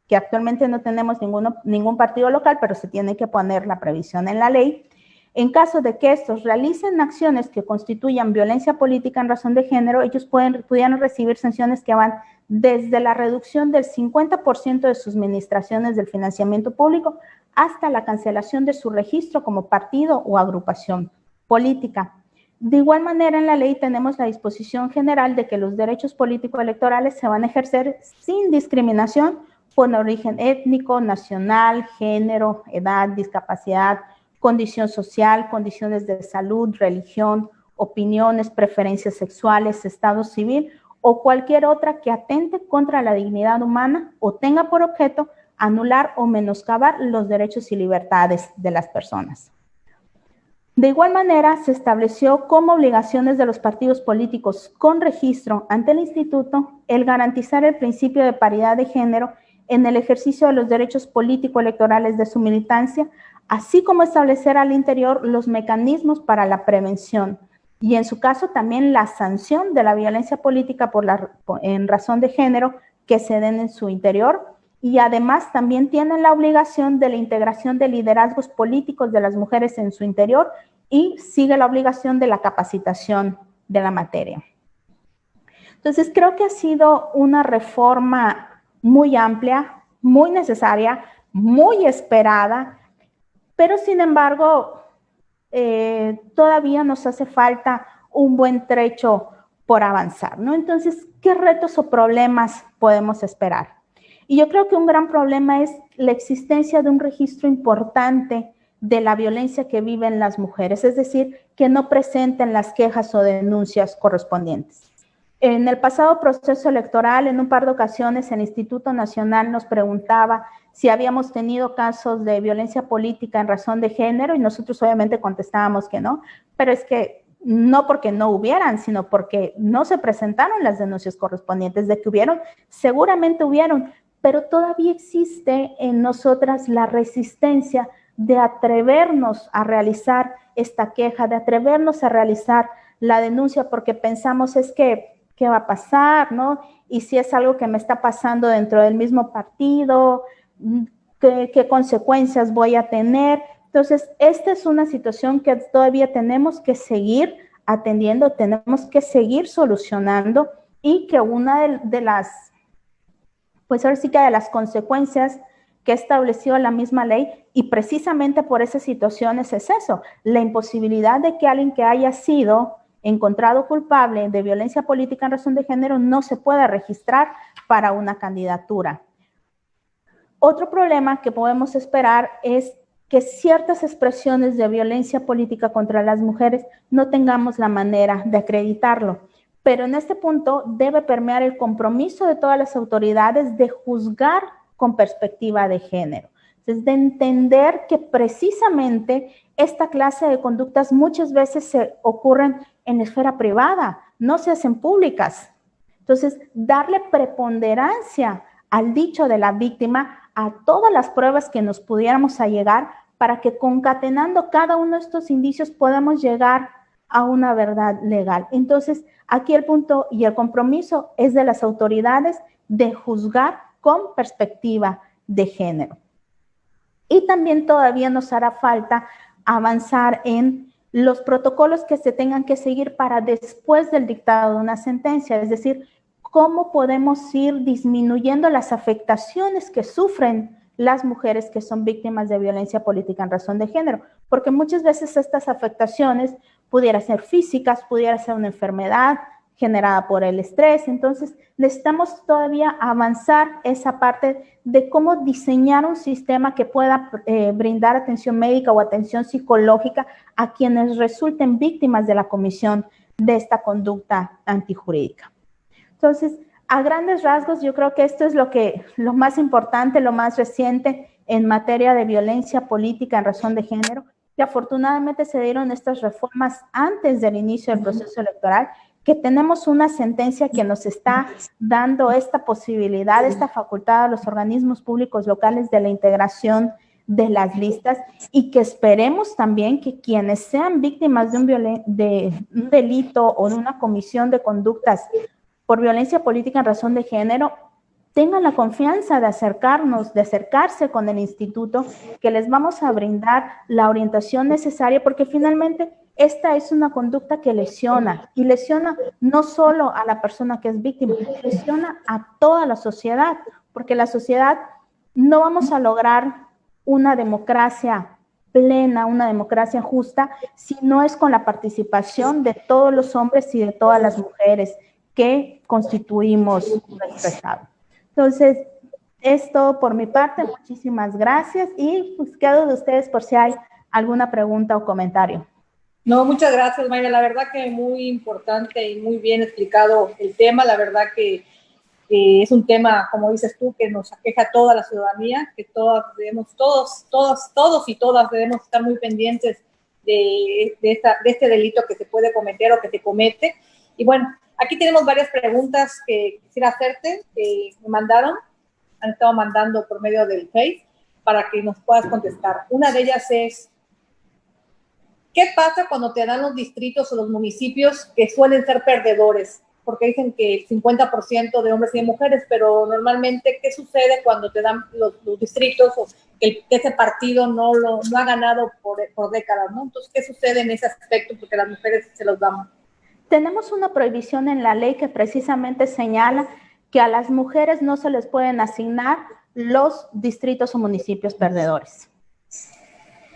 que actualmente no tenemos ningún partido local, pero se tiene que poner la previsión en la ley, en caso de que estos realicen acciones que constituyan violencia política en razón de género, ellos pudieran recibir sanciones que van desde la reducción del 50% de sus administraciones del financiamiento público hasta la cancelación de su registro como partido o agrupación política. De igual manera, en la ley tenemos la disposición general de que los derechos político-electorales se van a ejercer sin discriminación por origen étnico, nacional, género, edad, discapacidad, condición social, condiciones de salud, religión, opiniones, preferencias sexuales, estado civil o cualquier otra que atente contra la dignidad humana o tenga por objeto anular o menoscabar los derechos y libertades de las personas. De igual manera, se estableció como obligaciones de los partidos políticos con registro ante el instituto el garantizar el principio de paridad de género en el ejercicio de los derechos político-electorales de su militancia, así como establecer al interior los mecanismos para la prevención y, en su caso, también la sanción de la violencia política en razón de género que se den en su interior. Y además también tienen la obligación de la integración de liderazgos políticos de las mujeres en su interior y sigue la obligación de la capacitación de la materia. Entonces, creo que ha sido una reforma muy amplia, muy necesaria, muy esperada, pero sin embargo, todavía nos hace falta un buen trecho por avanzar, ¿no? Entonces, ¿qué retos o problemas podemos esperar? Y yo creo que un gran problema es la existencia de un registro importante de la violencia que viven las mujeres, es decir, que no presenten las quejas o denuncias correspondientes. En el pasado proceso electoral, en un par de ocasiones, el Instituto Nacional nos preguntaba si habíamos tenido casos de violencia política en razón de género y nosotros obviamente contestábamos que no, pero es que no porque no hubieran, sino porque no se presentaron las denuncias correspondientes. De que hubieron, seguramente hubieron, pero todavía existe en nosotras la resistencia de atrevernos a realizar esta queja, de atrevernos a realizar la denuncia, porque pensamos es que, ¿qué va a pasar, no? Y si es algo que me está pasando dentro del mismo partido, ¿qué consecuencias voy a tener? Entonces, esta es una situación que todavía tenemos que seguir atendiendo, tenemos que seguir solucionando y que una de las, pues ahora sí que de las consecuencias que estableció la misma ley y precisamente por esas situaciones es eso, la imposibilidad de que alguien que haya sido encontrado culpable de violencia política en razón de género no se pueda registrar para una candidatura. Otro problema que podemos esperar es que ciertas expresiones de violencia política contra las mujeres no tengamos la manera de acreditarlo. Pero en este punto debe permear el compromiso de todas las autoridades de juzgar con perspectiva de género. Entonces, de entender que precisamente esta clase de conductas muchas veces se ocurren en la esfera privada, no se hacen públicas. Entonces, darle preponderancia al dicho de la víctima, a todas las pruebas que nos pudiéramos allegar, para que concatenando cada uno de estos indicios podamos llegar a una verdad legal. Entonces, aquí el punto y el compromiso es de las autoridades de juzgar con perspectiva de género. Y también todavía nos hará falta avanzar en los protocolos que se tengan que seguir para después del dictado de una sentencia, es decir, cómo podemos ir disminuyendo las afectaciones que sufren las mujeres que son víctimas de violencia política en razón de género, porque muchas veces estas afectaciones pudieran ser físicas, pudiera ser una enfermedad generada por el estrés. Entonces, necesitamos todavía avanzar esa parte de cómo diseñar un sistema que pueda brindar atención médica o atención psicológica a quienes resulten víctimas de la comisión de esta conducta antijurídica. Entonces, a grandes rasgos, yo creo que esto es lo más importante, lo más reciente en materia de violencia política en razón de género, que afortunadamente se dieron estas reformas antes del inicio del proceso electoral, que tenemos una sentencia que nos está dando esta posibilidad, esta facultad a los organismos públicos locales de la integración de las listas, y que esperemos también que quienes sean víctimas de un delito o de una comisión de conductas por violencia política en razón de género, tengan la confianza de acercarse con el instituto, que les vamos a brindar la orientación necesaria, porque finalmente esta es una conducta que lesiona, y lesiona no solo a la persona que es víctima, lesiona a toda la sociedad, porque la sociedad no vamos a lograr una democracia plena, una democracia justa, si no es con la participación de todos los hombres y de todas las mujeres que constituimos nuestro Estado. Entonces, es todo por mi parte. Muchísimas gracias, y pues quedo de ustedes por si hay alguna pregunta o comentario. No, muchas gracias, Mayra. La verdad que muy importante y muy bien explicado el tema. La verdad que es un tema, como dices tú, que nos aqueja a toda la ciudadanía, que todos y todas debemos estar muy pendientes de este delito que se puede cometer o que se comete. Y bueno, aquí tenemos varias preguntas que quisiera hacerte, que me mandaron, han estado mandando por medio del Face, para que nos puedas contestar. Una de ellas es, ¿qué pasa cuando te dan los distritos o los municipios que suelen ser perdedores? Porque dicen que el 50% de hombres y de mujeres, pero normalmente, ¿qué sucede cuando te dan los distritos o que ese partido no ha ganado por décadas, ¿no? Entonces, ¿qué sucede en ese aspecto? Porque las mujeres se los dan. Tenemos una prohibición en la ley que precisamente señala que a las mujeres no se les pueden asignar los distritos o municipios perdedores.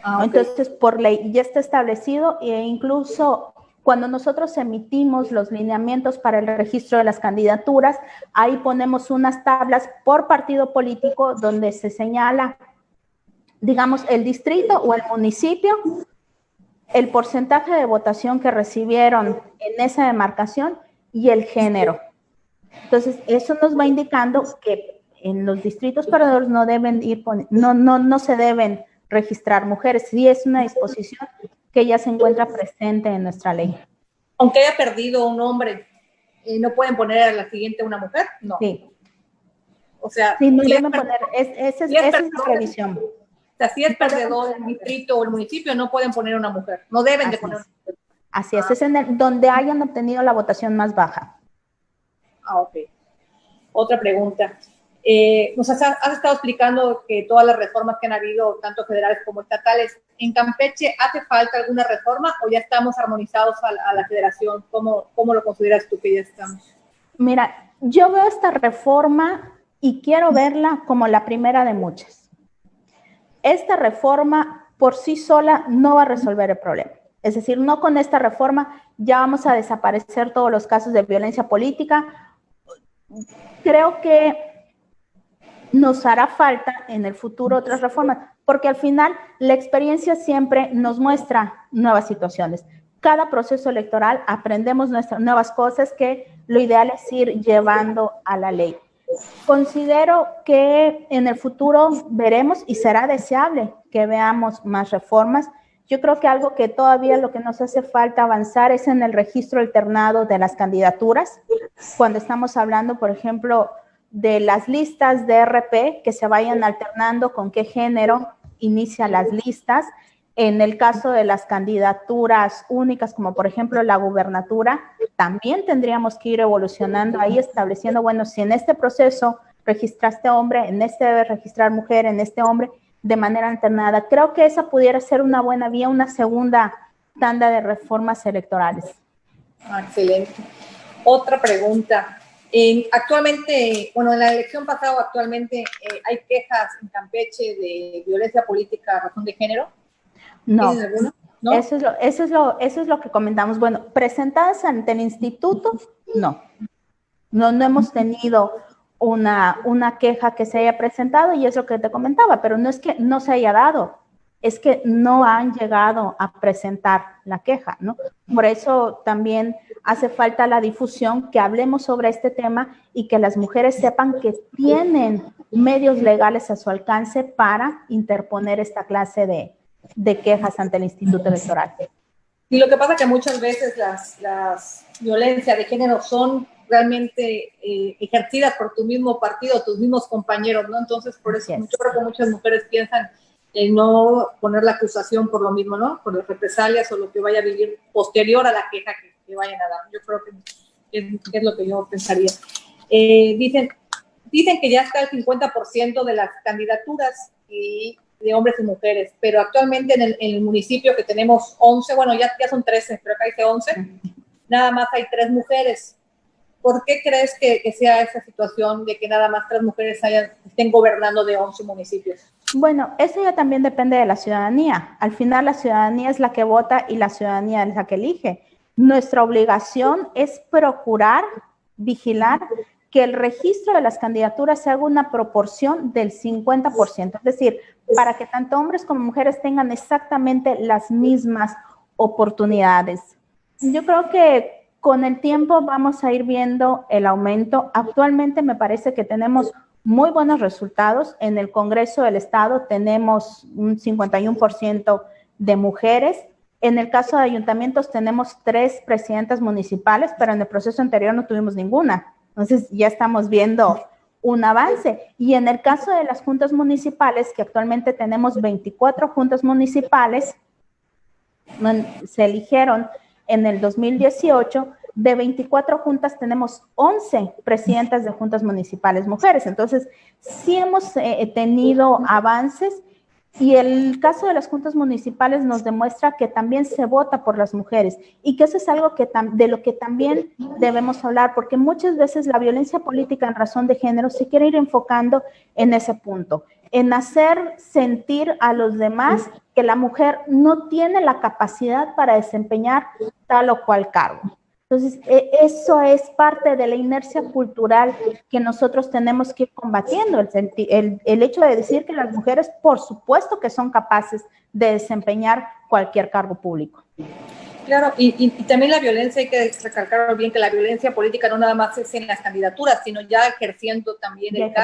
Okay. Entonces, por ley ya está establecido, e incluso cuando nosotros emitimos los lineamientos para el registro de las candidaturas, ahí ponemos unas tablas por partido político donde se señala, digamos, el distrito o el municipio, el porcentaje de votación que recibieron en esa demarcación y el género. Entonces, eso nos va indicando que en los distritos perdedores no deben no se deben registrar mujeres. Sí, es una disposición que ya se encuentra presente en nuestra ley. Aunque haya perdido un hombre, ¿no pueden poner a la siguiente una mujer? No. Sí. O sea, sí, no deben poner, esa es la previsión. O sea, si es perdedor el distrito o el municipio, no pueden poner una mujer. No deben de poner una mujer. Así es, es en donde hayan obtenido la votación más baja. Ok. Otra pregunta. Nos has estado explicando que todas las reformas que han habido, tanto federales como estatales, ¿en Campeche hace falta alguna reforma o ya estamos armonizados a la federación? ¿Cómo lo consideras tú que ya estamos? Mira, yo veo esta reforma y quiero verla como la primera de muchas. Esta reforma por sí sola no va a resolver el problema. Es decir, no con esta reforma ya vamos a desaparecer todos los casos de violencia política. Creo que nos hará falta en el futuro otras reformas, porque al final la experiencia siempre nos muestra nuevas situaciones. Cada proceso electoral aprendemos nuevas cosas que lo ideal es ir llevando a la ley. Considero que en el futuro veremos y será deseable que veamos más reformas. Yo creo que algo que todavía lo que nos hace falta avanzar es en el registro alternado de las candidaturas. Cuando estamos hablando, por ejemplo, de las listas de RP, que se vayan alternando con qué género inicia las listas. En el caso de las candidaturas únicas, como por ejemplo la gubernatura, también tendríamos que ir evolucionando ahí, estableciendo, bueno, si en este proceso registraste hombre, en este debes registrar mujer, en este hombre, de manera alternada. Creo que esa pudiera ser una buena vía, una segunda tanda de reformas electorales. Excelente. Otra pregunta. Actualmente, bueno, en la elección pasada actualmente hay quejas en Campeche de violencia política a razón de género. No. ¿Tienes alguna? ¿No? Eso es lo que comentamos. Bueno, presentadas ante el instituto, no hemos tenido una queja que se haya presentado y es lo que te comentaba, pero no es que no se haya dado, es que no han llegado a presentar la queja, ¿no? Por eso también hace falta la difusión, que hablemos sobre este tema y que las mujeres sepan que tienen medios legales a su alcance para interponer esta clase de quejas ante el Instituto Electoral. Y lo que pasa es que muchas veces las violencias de género son realmente ejercidas por tu mismo partido, tus mismos compañeros, ¿no? Entonces, por eso yo creo que muchas mujeres piensan en no poner la acusación por lo mismo, ¿no? Por las represalias o lo que vaya a vivir posterior a la queja que vayan a dar. Yo creo que es lo que yo pensaría. Dicen que ya está el 50% de las candidaturas de hombres y mujeres, pero actualmente en el municipio que tenemos 11, bueno, ya son 13, pero acá dice 11, nada más hay 3 mujeres. ¿Por qué crees que sea esa situación de que nada más 3 mujeres estén gobernando de 11 municipios? Bueno, eso ya también depende de la ciudadanía. Al final la ciudadanía es la que vota y la ciudadanía es la que elige. Nuestra obligación es procurar, vigilar que el registro de las candidaturas se haga una proporción del 50%, es decir, para que tanto hombres como mujeres tengan exactamente las mismas oportunidades. Yo creo que con el tiempo vamos a ir viendo el aumento. Actualmente me parece que tenemos muy buenos resultados. En el Congreso del Estado tenemos un 51% de mujeres. En el caso de ayuntamientos tenemos 3 presidentas municipales, pero en el proceso anterior no tuvimos ninguna. Entonces ya estamos viendo un avance. Y en el caso de las juntas municipales, que actualmente tenemos 24 juntas municipales, se eligieron en el 2018, de 24 juntas tenemos 11 presidentas de juntas municipales mujeres. Entonces, sí hemos tenido avances y el caso de las juntas municipales nos demuestra que también se vota por las mujeres y que eso es algo de lo que también debemos hablar, porque muchas veces la violencia política en razón de género se quiere ir enfocando en ese punto, en hacer sentir a los demás que la mujer no tiene la capacidad para desempeñar tal o cual cargo. Entonces, eso es parte de la inercia cultural que nosotros tenemos que ir combatiendo, el hecho de decir que las mujeres, por supuesto que son capaces de desempeñar cualquier cargo público. Claro, y también la violencia, hay que recalcar bien que la violencia política no nada más es en las candidaturas, sino ya ejerciendo también el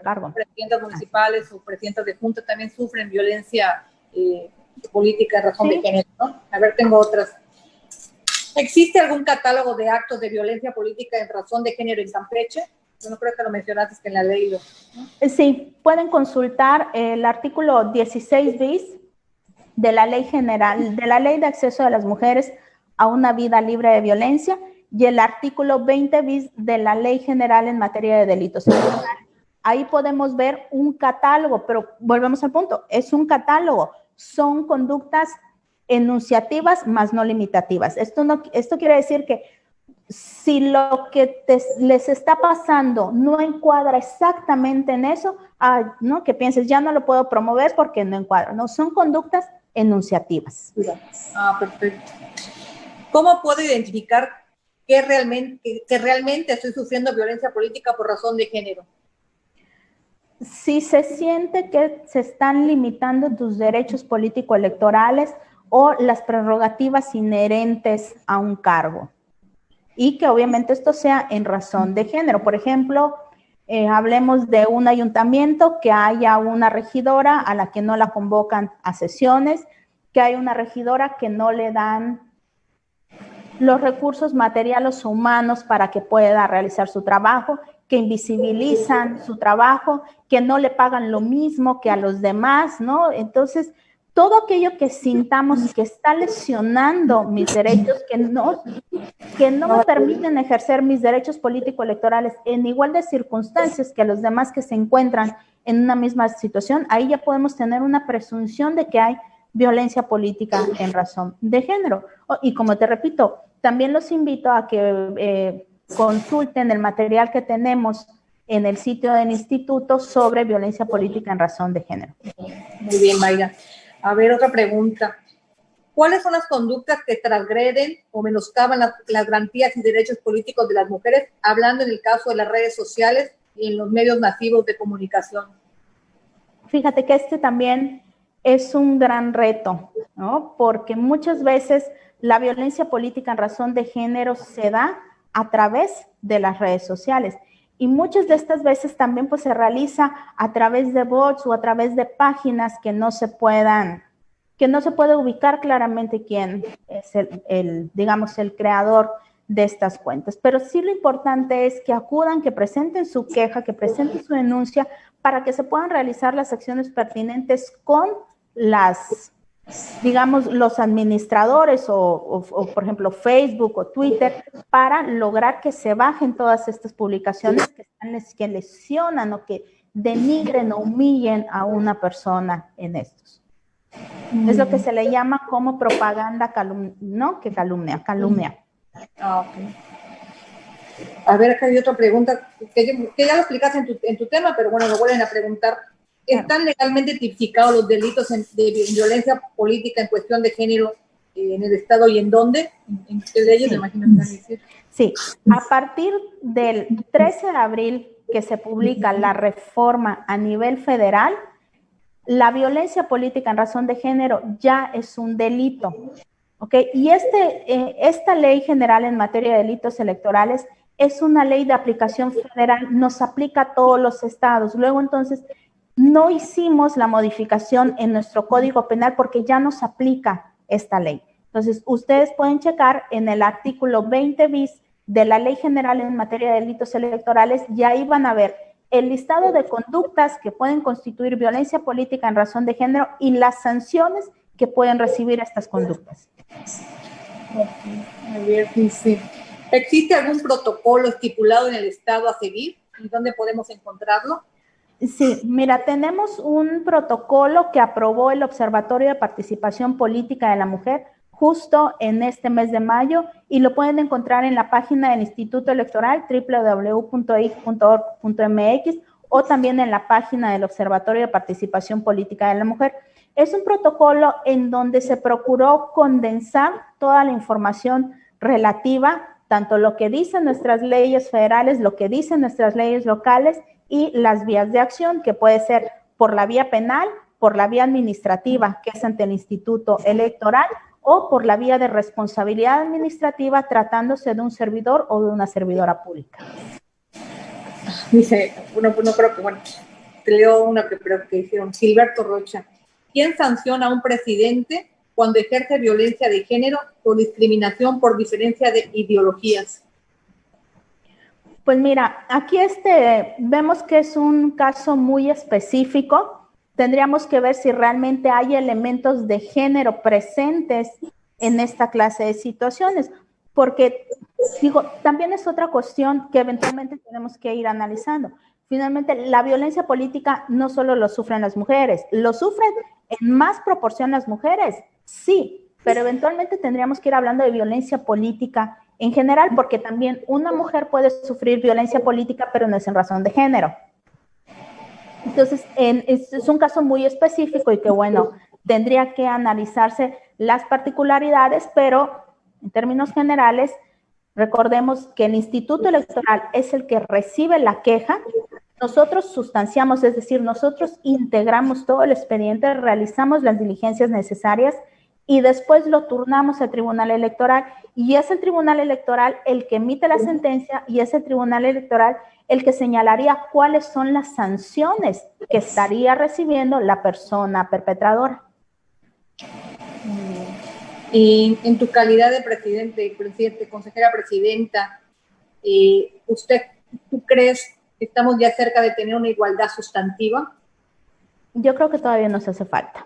cargo. Presidentas municipales o presidentas de junta también sufren violencia política en razón de género, ¿no? A ver, tengo otras. ¿Existe algún catálogo de actos de violencia política en razón de género en Campeche? Yo no creo que lo mencionaste, que en la ley. ¿No? Sí, pueden consultar el artículo 16 bis de la Ley General, de la Ley de Acceso de las Mujeres a una vida libre de violencia y el artículo 20 bis de la Ley General en materia de delitos. Ahí podemos ver un catálogo, pero volvemos al punto, es un catálogo, son conductas enunciativas más no limitativas. Esto quiere decir que si lo que les está pasando no encuadra exactamente en eso, ¿no? Que pienses, ya no lo puedo promover porque no encuadra. No, son conductas enunciativas. Ah, perfecto. ¿Cómo puedo identificar que realmente estoy sufriendo violencia política por razón de género? Si se siente que se están limitando tus derechos político-electorales o las prerrogativas inherentes a un cargo, y que obviamente esto sea en razón de género. Por ejemplo, hablemos de un ayuntamiento, que haya una regidora a la que no la convocan a sesiones, que hay una regidora que no le dan los recursos materiales o humanos para que pueda realizar su trabajo, que invisibilizan su trabajo, que no le pagan lo mismo que a los demás, ¿no? Entonces, todo aquello que sintamos que está lesionando mis derechos, que no me permiten ejercer mis derechos político-electorales en igual de circunstancias que los demás que se encuentran en una misma situación, ahí ya podemos tener una presunción de que hay violencia política en razón de género. Y como te repito, también los invito a que consulten el material que tenemos en el sitio del instituto sobre violencia política en razón de género. Muy bien, Mayra. A ver, otra pregunta. ¿Cuáles son las conductas que transgreden o menoscaban las garantías y derechos políticos de las mujeres, hablando en el caso de las redes sociales y en los medios masivos de comunicación? Fíjate que este también es un gran reto, ¿no? Porque muchas veces la violencia política en razón de género se da a través de las redes sociales. Y muchas de estas veces también pues se realiza a través de bots o a través de páginas que no se puede ubicar claramente quién es digamos, el creador de estas cuentas. Pero sí lo importante es que acudan, que presenten su queja, que presenten su denuncia para que se puedan realizar las acciones pertinentes con digamos, los administradores o, por ejemplo, Facebook o Twitter, para lograr que se bajen todas estas publicaciones que lesionan o que denigren o humillen a una persona en estos. Es lo que se le llama como propaganda calumnia. Ah, ok. A ver, acá hay otra pregunta que ya lo explicaste en tu tema, pero bueno, lo vuelven a preguntar. ¿Están legalmente tipificados los delitos de violencia política en cuestión de género en el Estado y en dónde? ¿En qué leyes? Sí. Me imagino que van a decir. Sí, a partir del 13 de abril que se publica la reforma a nivel federal, la violencia política en razón de género ya es un delito, ¿ok? Y esta ley general en materia de delitos electorales es una ley de aplicación federal, nos aplica a todos los estados. Luego, entonces, no hicimos la modificación en nuestro Código Penal porque ya nos aplica esta ley. Entonces, ustedes pueden checar en el artículo 20 bis de la Ley General en materia de delitos electorales y ahí van a ver el listado de conductas que pueden constituir violencia política en razón de género y las sanciones que pueden recibir estas conductas. A ver, sí. ¿Existe algún protocolo estipulado en el Estado a seguir? ¿Y dónde podemos encontrarlo? Sí, mira, tenemos un protocolo que aprobó el Observatorio de Participación Política de la Mujer justo en este mes de mayo y lo pueden encontrar en la página del Instituto Electoral www.ic.org.mx o también en la página del Observatorio de Participación Política de la Mujer. Es un protocolo en donde se procuró condensar toda la información relativa, tanto lo que dicen nuestras leyes federales, lo que dicen nuestras leyes locales y las vías de acción, que puede ser por la vía penal, por la vía administrativa, que es ante el Instituto Electoral, o por la vía de responsabilidad administrativa, tratándose de un servidor o de una servidora pública. Dice, no creo que, te leo una que hicieron, Gilberto Rocha. ¿Quién sanciona a un presidente cuando ejerce violencia de género o discriminación por diferencia de ideologías? Pues mira, aquí vemos que es un caso muy específico. Tendríamos que ver si realmente hay elementos de género presentes en esta clase de situaciones, porque, digo, también es otra cuestión que eventualmente tenemos que ir analizando. Finalmente, la violencia política no solo lo sufren las mujeres, lo sufren en más proporción las mujeres, sí, pero eventualmente tendríamos que ir hablando de violencia política en general, porque también una mujer puede sufrir violencia política, pero no es en razón de género. Entonces, es un caso muy específico y que, bueno, tendría que analizarse las particularidades, pero en términos generales, recordemos que el Instituto Electoral es el que recibe la queja. Nosotros sustanciamos, es decir, nosotros integramos todo el expediente, realizamos las diligencias necesarias y después lo turnamos al Tribunal Electoral, y es el Tribunal Electoral el que emite la sentencia, y es el Tribunal Electoral el que señalaría cuáles son las sanciones que estaría recibiendo la persona perpetradora. Y en tu calidad de presidente, consejera presidenta, ¿tú crees que estamos ya cerca de tener una igualdad sustantiva? Yo creo que todavía nos hace falta,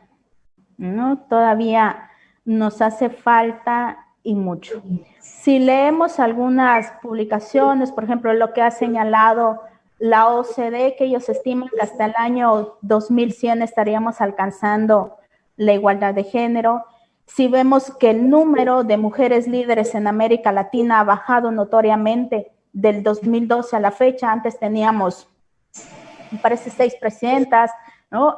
¿no? Todavía nos hace falta y mucho. Si leemos algunas publicaciones, por ejemplo, lo que ha señalado la OCDE, que ellos estiman que hasta el año 2100 estaríamos alcanzando la igualdad de género. Si vemos que el número de mujeres líderes en América Latina ha bajado notoriamente del 2012 a la fecha, antes teníamos, me parece, 6 presidentas, ¿no?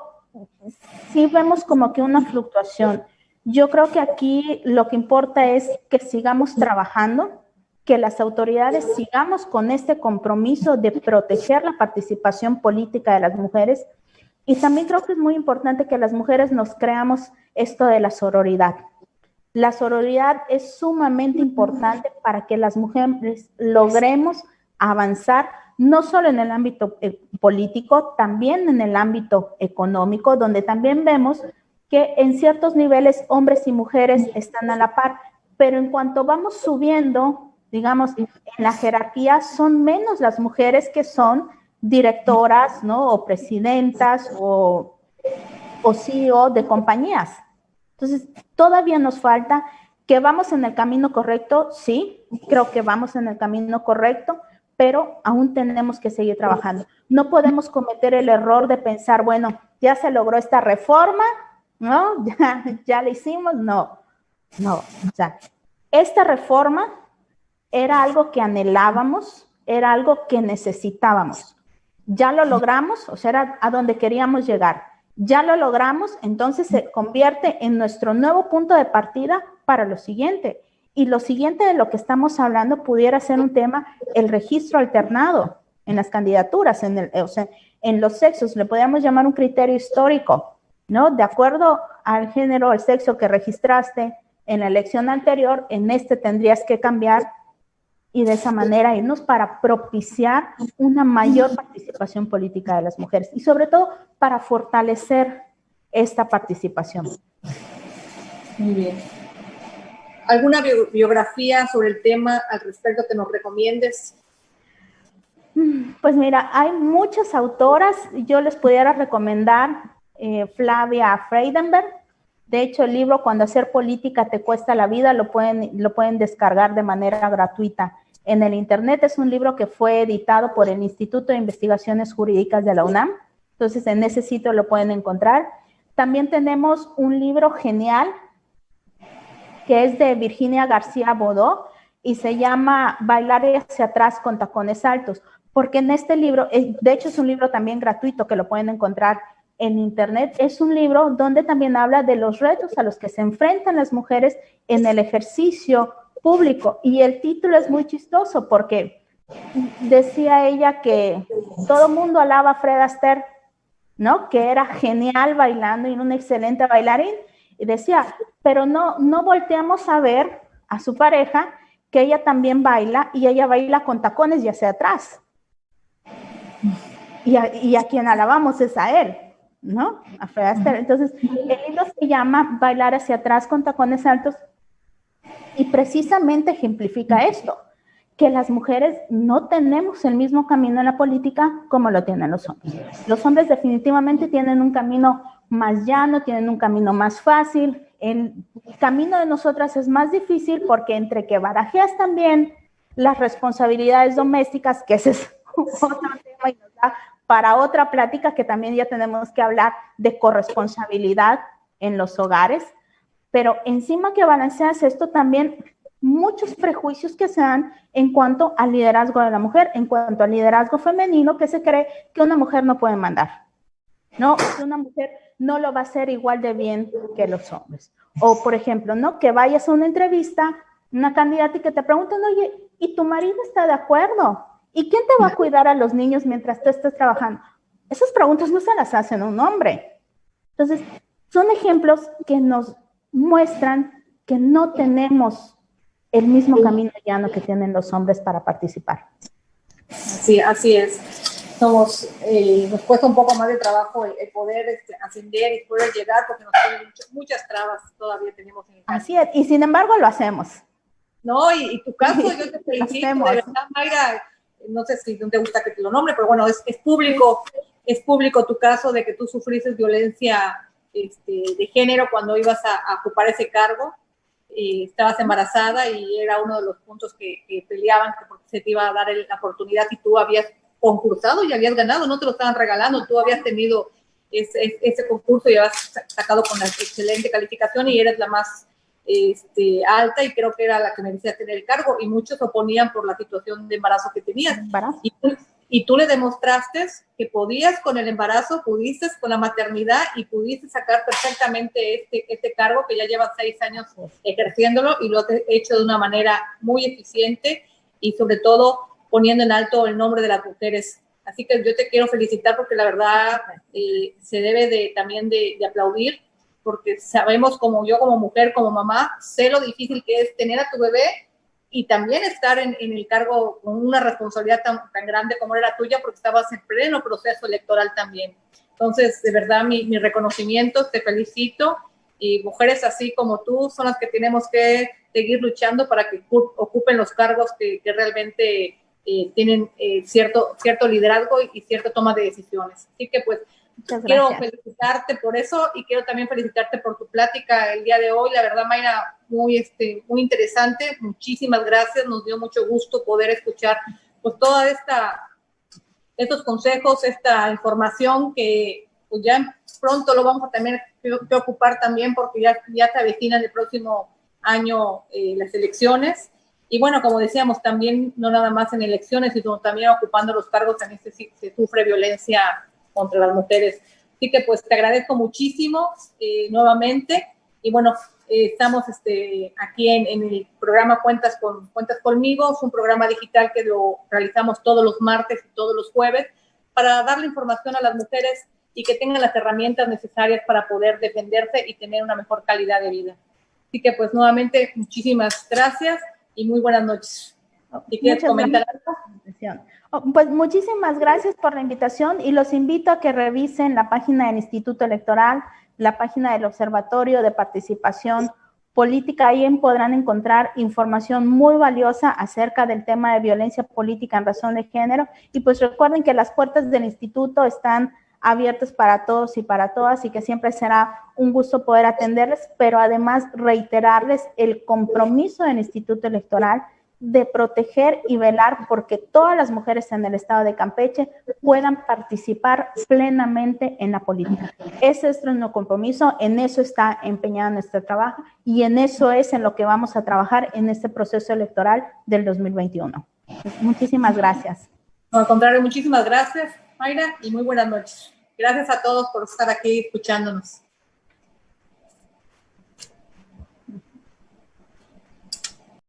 Sí vemos como que una fluctuación. Yo creo que aquí lo que importa es que sigamos trabajando, que las autoridades sigamos con este compromiso de proteger la participación política de las mujeres. Y también creo que es muy importante que las mujeres nos creamos esto de la sororidad. La sororidad es sumamente importante para que las mujeres logremos avanzar, no solo en el ámbito político, también en el ámbito económico, donde también vemos que en ciertos niveles hombres y mujeres están a la par, pero en cuanto vamos subiendo, digamos, en la jerarquía, son menos las mujeres que son directoras, ¿no? O presidentas o CEO de compañías. Entonces, todavía nos falta. ¿Que vamos en el camino correcto? Sí, creo que vamos en el camino correcto, pero aún tenemos que seguir trabajando. No podemos cometer el error de pensar, bueno, ya se logró esta reforma, ¿no? Ya la hicimos. No. O sea, esta reforma era algo que anhelábamos, era algo que necesitábamos. Ya lo logramos, o sea, era a donde queríamos llegar. Ya lo logramos, entonces se convierte en nuestro nuevo punto de partida para lo siguiente. Y lo siguiente de lo que estamos hablando pudiera ser un tema, el registro alternado en las candidaturas, o sea, en los sexos, le podríamos llamar un criterio histórico, ¿no? De acuerdo al género, al sexo que registraste en la elección anterior, en este tendrías que cambiar, y de esa manera irnos para propiciar una mayor participación política de las mujeres y sobre todo para fortalecer esta participación. Muy bien. ¿Alguna biografía sobre el tema al respecto que nos recomiendes? Pues mira, hay muchas autoras. Yo les pudiera recomendar Flavia Freudenberg. De hecho, el libro Cuando hacer política te cuesta la vida lo pueden descargar de manera gratuita en el internet. Es un libro que fue editado por el Instituto de Investigaciones Jurídicas de la UNAM. Entonces, en ese sitio lo pueden encontrar. También tenemos un libro genial que es de Virginia García Bodó y se llama Bailar hacia atrás con tacones altos, porque en este libro, de hecho es un libro también gratuito que lo pueden encontrar en internet, es un libro donde también habla de los retos a los que se enfrentan las mujeres en el ejercicio público, y el título es muy chistoso porque decía ella que todo mundo alaba a Fred Astaire, ¿no? Que era genial bailando y un excelente bailarín, y decía, pero no volteamos a ver a su pareja, que ella también baila, y ella baila con tacones y hacia atrás. Y a quien alabamos es a él, ¿no? A Fred Astaire. Entonces, el libro se llama Bailar hacia atrás con tacones altos, y precisamente ejemplifica esto, que las mujeres no tenemos el mismo camino en la política como lo tienen los hombres. Los hombres definitivamente tienen un camino más llano, tienen un camino más fácil. El camino de nosotras es más difícil porque entre que barajeas también las responsabilidades domésticas, que ese es otro tema y nos da para otra plática, que también ya tenemos que hablar de corresponsabilidad en los hogares, pero encima que balanceas esto también muchos prejuicios que se dan en cuanto al liderazgo de la mujer, en cuanto al liderazgo femenino, que se cree que una mujer no puede mandar. ¿no? Que una mujer no lo va a hacer igual de bien que los hombres. O, por ejemplo, ¿no? Que vayas a una entrevista, una candidata y que te pregunten, oye, ¿y tu marido está de acuerdo? ¿Y quién te va a cuidar a los niños mientras tú estés trabajando? Esas preguntas no se las hacen a un hombre. Entonces, son ejemplos que nos muestran que no tenemos el mismo camino llano que tienen los hombres para participar. Sí, así es. Nos cuesta un poco más de trabajo el poder ascender y poder llegar, porque nos ponen muchas trabas todavía tenemos en el camino. Así es, y sin embargo lo hacemos. No, y tu caso, yo te felicito, de verdad, Mayra, no sé si no te gusta que te lo nombre, pero bueno, es público tu caso de que tú sufriste violencia de género cuando ibas a ocupar ese cargo. Estabas embarazada y era uno de los puntos que peleaban porque se te iba a dar la oportunidad y tú habías concursado y habías ganado, no te lo estaban regalando, tú habías tenido ese concurso y habías sacado con la excelente calificación y eres la más alta y creo que era la que merecía tener el cargo y muchos oponían por la situación de embarazo que tenías. Y tú le demostraste que podías con el embarazo, pudiste con la maternidad y pudiste sacar perfectamente este cargo que ya llevas 6 años ejerciéndolo y lo has hecho de una manera muy eficiente y sobre todo poniendo en alto el nombre de las mujeres. Así que yo te quiero felicitar porque la verdad se debe también de aplaudir porque sabemos como yo como mujer, como mamá, sé lo difícil que es tener a tu bebé y también estar en el cargo con una responsabilidad tan grande como era la tuya, porque estabas en pleno proceso electoral también. Entonces, de verdad, mi reconocimiento, te felicito, y mujeres así como tú son las que tenemos que seguir luchando para que ocupen los cargos que realmente tienen cierto liderazgo y cierta toma de decisiones. Así que pues, quiero felicitarte por eso y quiero también felicitarte por tu plática el día de hoy. La verdad, Mayra, muy interesante. Muchísimas gracias. Nos dio mucho gusto poder escuchar pues toda estos consejos, esta información que pues ya pronto lo vamos a también que ocupar también porque ya se avecinan el próximo año las elecciones. Y bueno, como decíamos, también no nada más en elecciones, sino también ocupando los cargos también se sufre violencia contra las mujeres. Así que pues te agradezco muchísimo nuevamente y bueno, estamos aquí en el programa Cuentas Conmigo, es un programa digital que lo realizamos todos los martes y todos los jueves para darle información a las mujeres y que tengan las herramientas necesarias para poder defenderse y tener una mejor calidad de vida. Así que pues nuevamente muchísimas gracias y muy buenas noches. ¿Y quieres comentar algo? Pues muchísimas gracias por la invitación y los invito a que revisen la página del Instituto Electoral, la página del Observatorio de Participación Política. Ahí podrán encontrar información muy valiosa acerca del tema de violencia política en razón de género. Y pues recuerden que las puertas del instituto están abiertas para todos y para todas y que siempre será un gusto poder atenderles, pero además reiterarles el compromiso del Instituto Electoral de proteger y velar porque todas las mujeres en el estado de Campeche puedan participar plenamente en la política. Ese es nuestro compromiso, en eso está empeñado nuestro trabajo y en eso es en lo que vamos a trabajar en este proceso electoral del 2021. Muchísimas gracias. No, al contrario, muchísimas gracias, Mayra, y muy buenas noches. Gracias a todos por estar aquí escuchándonos.